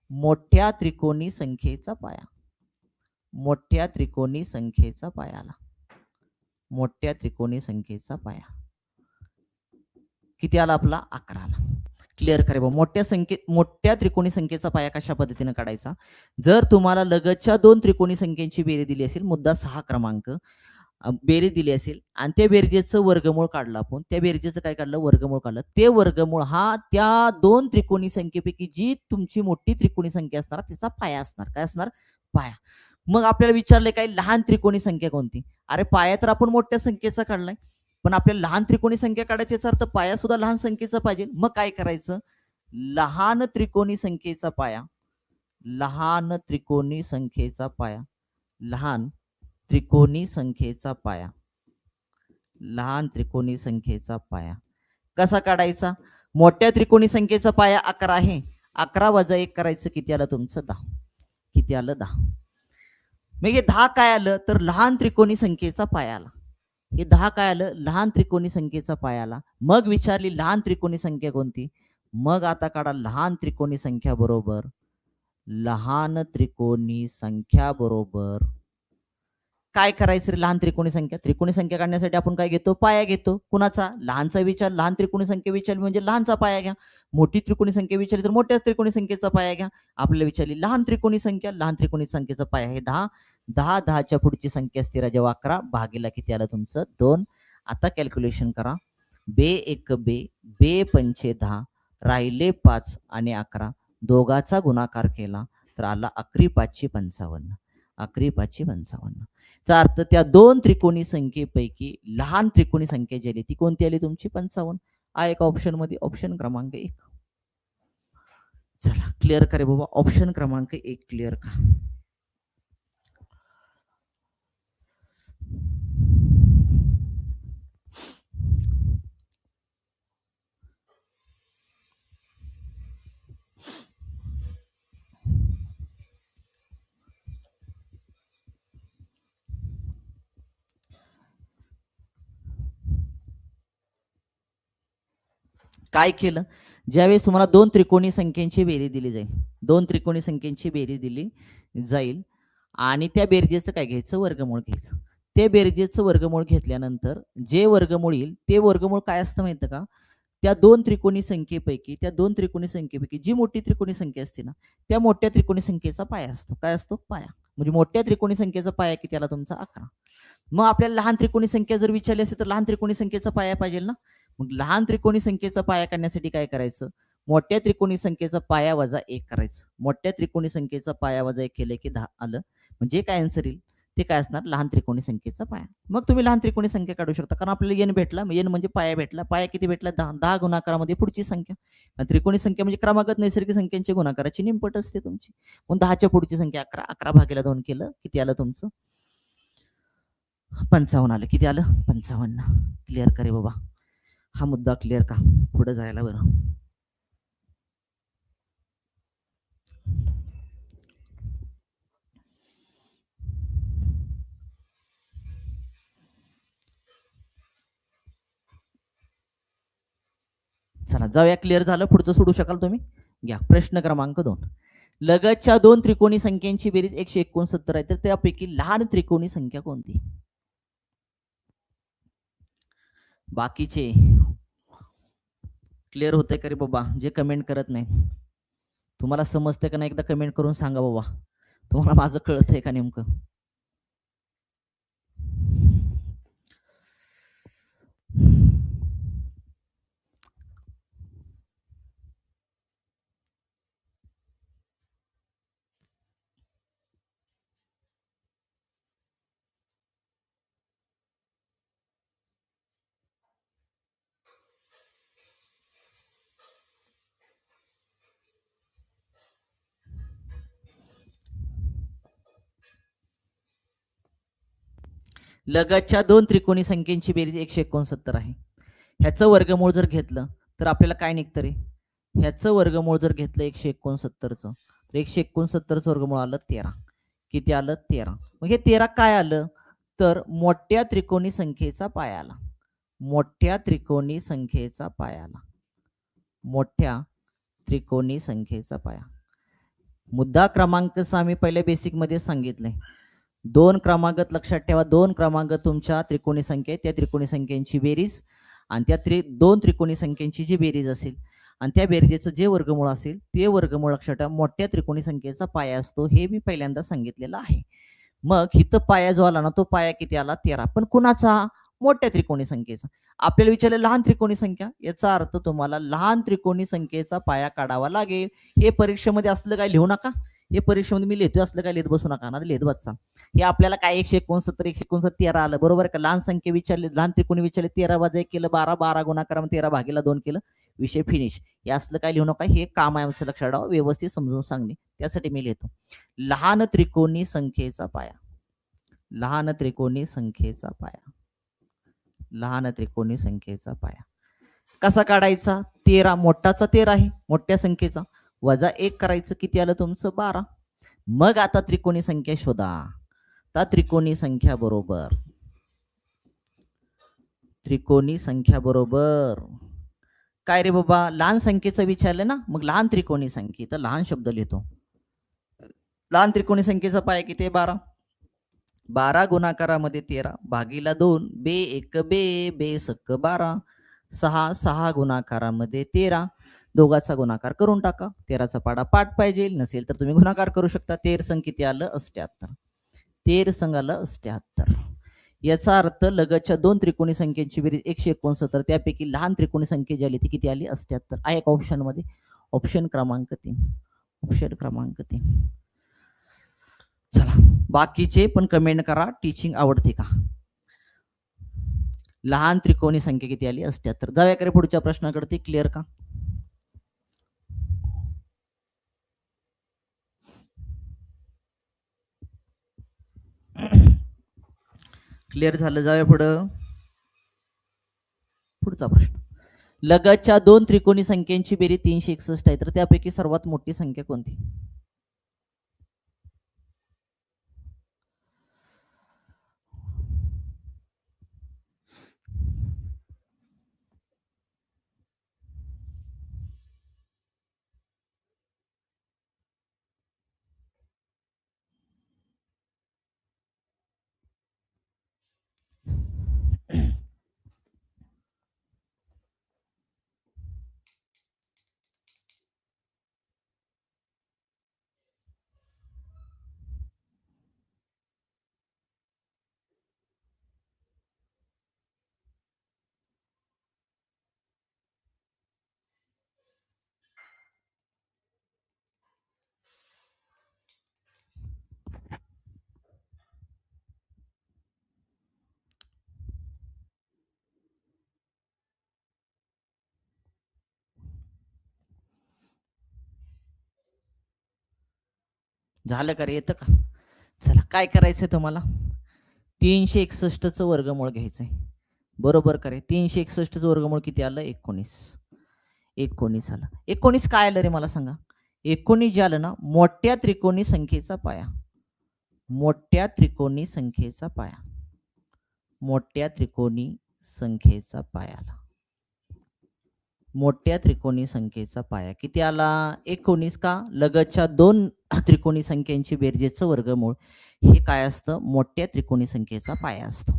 मोठ्या त्रिकोणी संख्येचा पाया, मोठ्या त्रिकोणी संख्येचा पाया आला, मोठ्या त्रिकोणी संख्येचा पाया किती आला आपला? 11 आला. क्लिअर करे बा. मोठ्या त्रिकोणी संख्येचा पाया कशा पद्धतीने काढायचा? जर तुम्हाला लगतच्या दोन त्रिकोणी संख्येची बेरीज दिली असेल, मुद्दा 6 क्रमांक बेरीज दिली असेल आणि त्या बेरजेचं वर्गमूळ काढलं, आपण त्या बेरजेचं काय काढलं? वर्गमूळ काढलं. ते वर्गमूळ हा त्या दोन त्रिकोणी संख्येपैकी जी तुमची मोठी त्रिकोणी संख्या असणार तिचा पाया असणार. काय असणार? पाया. मग आपल्याला विचारले काय लहान त्रिकोणी संख्या कोणती? अरे पाया तर आपण मोठ्या संख्येचा काढलाय, पण आपल्याला लहान त्रिकोणी संख्या काढायची अर्थ पाया सुद्धा लहान संख्येचा पाहिजे. मग काय करायचं? लहान त्रिकोणी संख्येचा पाया, लहान त्रिकोणी संख्येचा पाया, लहान त्रिकोणी संख्येचा पाया, लहान त्रिकोणी संख्येचा पाया कसा काढायचा? मोठ्या त्रिकोणी संख्येचा पाया 11 आहे, 11 वजा 1 करायचं, किती आलं तुमचं? 10. किती आलं? 10. मग हे 10 काय आलं? तर लहान त्रिकोणी संख्येचा पाया आला. हे 10 काय आलं? लहान त्रिकोणी संख्येचा पाया आला. मग विचारली लहान त्रिकोणी संख्या कोणती? मग आता काढा लहान त्रिकोणी संख्या बरोबर, लहान त्रिकोणी संख्या बरोबर काय करायचं रे? लहान त्रिकोणी संख्या, त्रिकोणी संख्या काढण्यासाठी आपण काय घेतो? पाया घेतो. कुणाचा? लहानचा विचार, लहान त्रिकोणी संख्या विचारली म्हणजे लहानचा पाया घ्या. मोठी त्रिकोणी संख्या विचारली तर मोठ्या त्रिकोणी संख्येचा पाया घ्या. आपल्याला विचारली लहान त्रिकोणी संख्या, लहान त्रिकोणी संख्येचा पाया हे 10. 10 10च्या पुढची संख्या असते राजा 11 भागीला किती आलं तुमचं? 2. आता कॅल्क्युलेशन करा. बे एक बे, बे पंचे 10, राहिले 5 आणि 11, दोघाचा गुणाकार केला तर आला 11 5 55, 11 5 55. चा अर्थ त्या दोन त्रिकोणी संख्येपैकी लहान त्रिकोणी संख्या जी आली ती कोणती आली तुमची? 55. हा एक ऑप्शन मध्ये, ऑप्शन क्रमांक 1. चला क्लिअर करे बाबा, ऑप्शन क्रमांक 1 क्लिअर का? काय केलं? ज्यावेळेस तुम्हाला दोन त्रिकोणी संख्येची बेरीज दिली जाईल, दोन त्रिकोणी संख्येची बेरीज दिली जाईल आणि त्या बेरजेचं काय घ्यायचं? वर्गमूळ घ्यायचं. ते बेरजेचं वर्गमूळ घेतल्यानंतर जे वर्गमूळ येईल ते वर्गमूळ काय असतं माहिती का? त्या दोन त्रिकोणी संख्येपैकी, त्या दोन त्रिकोणी संख्येपैकी जी मोठी त्रिकोणी संख्या असते ना, त्या मोठ्या त्रिकोणी संख्येचा पाया असतो. काय असतो? पाया. म्हणजे मोठ्या त्रिकोणी संख्येचा पाया किती आला तुमचा? 11. मग आपल्याला लहान त्रिकोणी संख्या जर विचारली असेल तर लहान त्रिकोणी संख्येचा पाया पाहिजे ना. मग लहान त्रिकोणी संख्येचा पाया काढण्यासाठी काय करायचं? मोठ्या त्रिकोणी संख्येचा पाया वजा 1 करायचं. मोठ्या त्रिकोणी संख्येचा पाया वजा 1 केलं की 10 आलं. म्हणजे काय आन्सर येईल? ते काय असणार? लहान त्रिकोणी संख्येचा पाया. मग तुम्ही लहान त्रिकोणी संख्या काढू शकता, कारण आपल्याला n भेटला, n म्हणजे पाया भेटला. पाया किती भेटला? 10. 10 गुणाकारामध्ये पुढची संख्या. त्रिकोणी संख्या म्हणजे क्रमागत नैसर्गिक संख्यांच्या गुणाकाराची निमपट असते तुमची. मग 10च्या पुढची संख्या 11. 11 भागीला 2 केलं किती आलं तुमचं? 55 आलं. किती आलं? 55. क्लिअर करे बाबा. हा मुद्दा क्लिअर का? पुढे जायला बरं. चला जाऊया. क्लिअर झालं? पुढचं सोडू शकाल तुम्ही? घ्या प्रश्न क्रमांक 2. लगतच्या दोन त्रिकोणी संख्यांची बेरीज 169 आहे, तर त्यापैकी लहान त्रिकोणी संख्या कोणती? बाकीचे क्लिअर होतंय का रे बाबा? जे कमेंट करत नाही, तुम्हाला समजतंय का नाही? एकदा कमेंट करून सांगा बाबा, तुम्हाला माझं कळतंय का नेमकं? लगतच्या दोन त्रिकोणी संख्येची बेरीज 169 आहे. ह्याचं वर्गमूळ जर घेतलं तर आपल्याला काय निघतं रे? ह्याचं वर्गमूळ जर घेतलं 169चं तर 169चं वर्गमूळ आलं 13. किती आलं? 13. मग हे 13 काय आलं? तर मोठ्या त्रिकोणी संख्येचा पाया आला. मोठ्या त्रिकोणी संख्येचा पाया आला. मोठ्या त्रिकोणी संख्येचा पाया. मुद्दा क्रमांक 6 मी पहिल्या बेसिक मध्ये सांगितलंय. दोन क्रमांक लक्षात ठेवा. दोन क्रमांक तुमच्या त्रिकोणी संख्या त्या त्रिकोणी संख्यांची बेरीज आणि त्या दोन त्रिकोणी संख्यांची जी बेरीज असेल आणि त्या बेरजेचं जे वर्गमूळ असेल ते वर्गमूळ लक्षात ठेवा मोठ्या त्रिकोणी संख्येचा पाया असतो. हे मी पहिल्यांदा सांगितलेलं आहे. मग इथं पाया जो आला ना तो पाया किती आला? 13. पण कुणाचा? मोठ्या त्रिकोणी संख्येचा. आपल्याला विचारलं लहान त्रिकोणी संख्या, याचा अर्थ तुम्हाला लहान त्रिकोणी संख्येचा पाया काढावा लागेल. हे परीक्षेमध्ये असलं काय लिहू नका. हे परीक्षेमध्ये मी लिहितोय असलं काय लिहित बसू नका ना, लिहित बसचा. हे आपल्याला काय 169 169 13 आलं बरोबर का? लहान संख्या विचारली, लहान त्रिकोणी विचारले, 13 वजा 1 केलं 12, 12 गुणाकार 13 भागीला 2 केलं, विषय फिनिश. हे असलं काय लिहू नका. हे काम आहे आमचं लक्षात ठेवा, व्यवस्थित समजून सांगणे, त्यासाठी मी लिहितो. लहान त्रिकोणी संख्येचा पाया. लहान त्रिकोणी संख्येचा पाया. लहान त्रिकोणी संख्येचा पाया कसा काढायचा? 13 मोठाचा 13 आहे मोठ्या संख्येचा, वजा 1 करायचं, किती आलं तुमचं? 12. मग आता त्रिकोणी संख्या शोधा. तर त्रिकोणी संख्या बरोबर त्रिकोणी संख्या बरोबर काय रे बाबा? लहान संख्येचं विचारलं ना, मग लहान त्रिकोणी संख्ये तर लहान शब्द लिहितो. लहान त्रिकोणी संख्येचा पाया किती? 12. 12 गुणाकारामध्ये 13 भागीला 2, बे 1 बे, बे सक 12, 6 6 गुणाकारामध्ये 13, दोघाचा गुणाकार करून टाका. 13चा पाडा पाठ पाहिजे, नसेल तर तुम्ही गुणाकार करू शकता. 13 संग किती आलं? 78. 13 संग आलं 78. याचा अर्थ लगतच्या दोन त्रिकोणी संख्येची बेरीज 169, त्यापैकी लहान त्रिकोणी संख्या जी आली ती किती आली? 78 आहे का ऑप्शन मध्ये? ऑप्शन क्रमांक 3. ऑप्शन क्रमांक 3. चला बाकीचे पण कमेंट करा, टीचिंग आवडते का? लहान त्रिकोणी संख्या किती आली? 78. जाऊया करे पुढच्या प्रश्नाकडे. क्लिअर का? क्लिअर झालं? जाऊया पुढं. पुढचा प्रश्न. लगतच्या दोन त्रिकोणी संख्यांची बेरीज 361 आहे, तर त्यापैकी सर्वात मोठी संख्या कोणती? झालं का रे? येतं का? चला काय करायचंय तुम्हाला? 361चं वर्गमूळ घ्यायचंय बरोबर का रे? 361चं वर्गमूळ किती आलं? 19. 19 आलं. 19 काय आलं रे मला सांगा? 19 जे आलं ना मोठ्या त्रिकोणी संख्येचा पाया. मोठ्या त्रिकोणी संख्येचा पाया. मोठ्या त्रिकोणी संख्येचा पाया आला. मोठ्या त्रिकोणी संख्येचा पाया किती आला? 19 का? लगतच्या दोन त्रिकोणी संख्यांची बेरजेचं वर्गमूळ हे काय असतं? मोठ्या त्रिकोणी संख्येचा पाया असतो.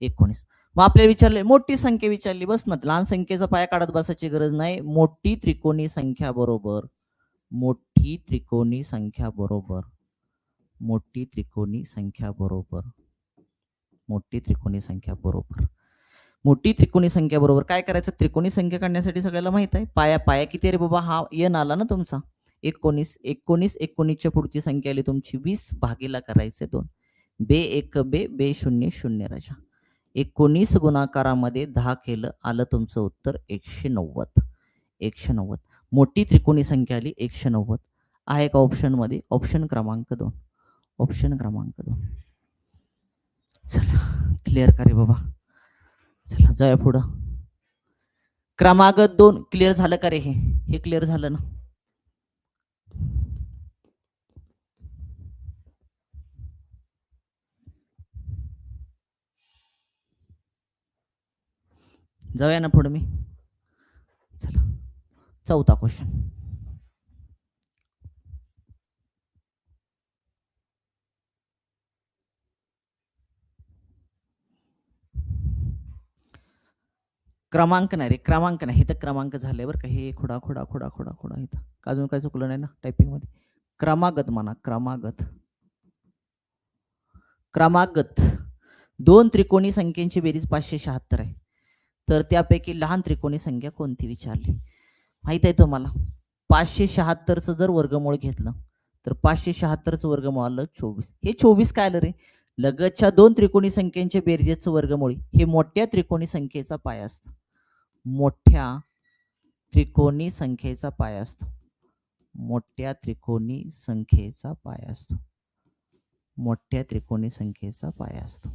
19. मग आपल्याला विचारले मोठी संख्या विचारली, बस ना, लहान संख्येचा पाया काढत बसायची गरज नाही. मोठी त्रिकोणी संख्या बरोबर मोठी त्रिकोणी संख्या बरोबर मोठी त्रिकोणी संख्या बरोबर मोठी त्रिकोणी संख्या बरोबर मोठी त्रिकोणी संख्या बरोबर काय करायचं? त्रिकोणी संख्या काढण्यासाठी सगळ्याला माहित आहे पाया. पाया किती रे बाबा? हा एन आला ना तुमचा 19. 19 19च्या पुढची संख्या आली तुमची 20 भागीला करायचे 2, बे 1 बे, बे 0 0 राजा. 19 गुणाकारामध्ये 10 केलं, आलं तुमचं उत्तर 190. 190 मोठी त्रिकोणी संख्या आली 190. आहे का ऑप्शन मध्ये? ऑप्शन क्रमांक 2. ऑप्शन क्रमांक 2. चला क्लिअर का रे बाबा. चला जाऊया पुढं. क्रमांक 2 क्लिअर झालं का रे. हे क्लिअर झालं ना. जाऊया ना पुढे मी. चला चौथा क्वेश्चन. क्रमांक नाही रे, क्रमांक नाही. हे तर क्रमांक झाले बरं का. हे खोडा खोडा खोडा खोडा खोडा इथं अजून काही चुकलं नाही ना टायपिंग मध्ये. क्रमागत म्हणा, क्रमागत. क्रमागत दोन त्रिकोणी संख्येची बेरीज 576 आहे. तर त्यापैकी लहान त्रिकोणी संख्या कोणती विचारली. माहित आहे तुम्हाला 576चं जर वर्गमूळ घेतलं तर 576चं वर्गमूळ आलं 24. हे 24 काय आलं रे. लगतच्या दोन त्रिकोणी संख्येच्या बेरजेचं वर्गमूळ हे मोठ्या त्रिकोणी संख्येचा पाया असतं. मोठ्या त्रिकोणी संख्येचा पाया असतो. मोठ्या त्रिकोणी संख्येचा पाया असतो. मोठ्या त्रिकोणी संख्येचा पाया असतो.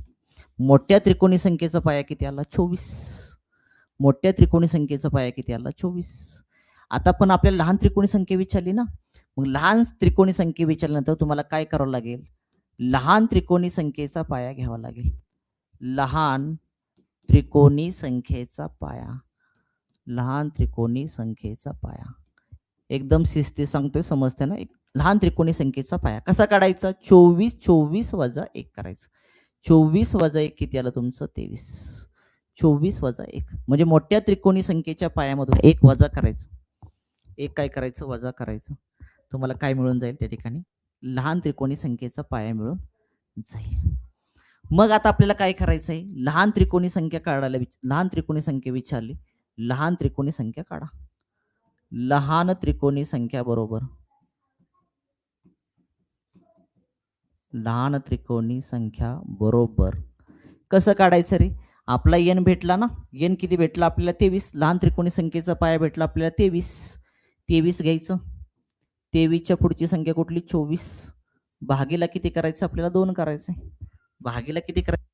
मोठ्या त्रिकोणी संख्येचा पाया किती आला 24. मोठ्या त्रिकोणी संख्येचा पाया किती आला 24. आता पण आपल्याला लहान त्रिकोणी संख्या विचारली ना. मग लहान त्रिकोणी संख्या विचारल्यानंतर तुम्हाला काय करावं लागेल. लहान त्रिकोणी संख्येचा पाया घ्यावा लागेल. लहान त्रिकोणी संख्येचा पाया. लहान त्रिकोणी संख्येचा पाया एकदम शिस्ती सांगतोय समजते ना. एक लहान त्रिकोणी संख्येचा पाया कसा काढायचा. 24 24 वजा 1 करायचं. 24 वजा 1 किती आलं तुमचं 23. 24 वजा 1 म्हणजे मोठ्या त्रिकोणी संख्येच्या पायामधून 1 वजा करायचं. 1 काय करायचं वजा करायचं. तुम्हाला काय मिळून जाईल त्या ठिकाणी लहान त्रिकोणी संख्येचा पाया मिळून जाईल. मग आता आपल्याला काय करायचंय. लहान त्रिकोणी संख्या काढायला लहान त्रिकोणी संख्या विचारली. लहान त्रिकोणी संख्या काढा. लहान त्रिकोणी संख्या बरोबर लहान त्रिकोणी संख्या बरोबर कसं काढायचं रे. आपला एन भेटला ना. एन किती भेटला आपल्याला 23. लहान त्रिकोणी संख्येचा पाया भेटला आपल्याला 23. 23 घ्यायचं. 23च्या पुढची संख्या कुठली 24. भागीला किती करायचं आपल्याला 2 करायचंय. भागीला किती करायचं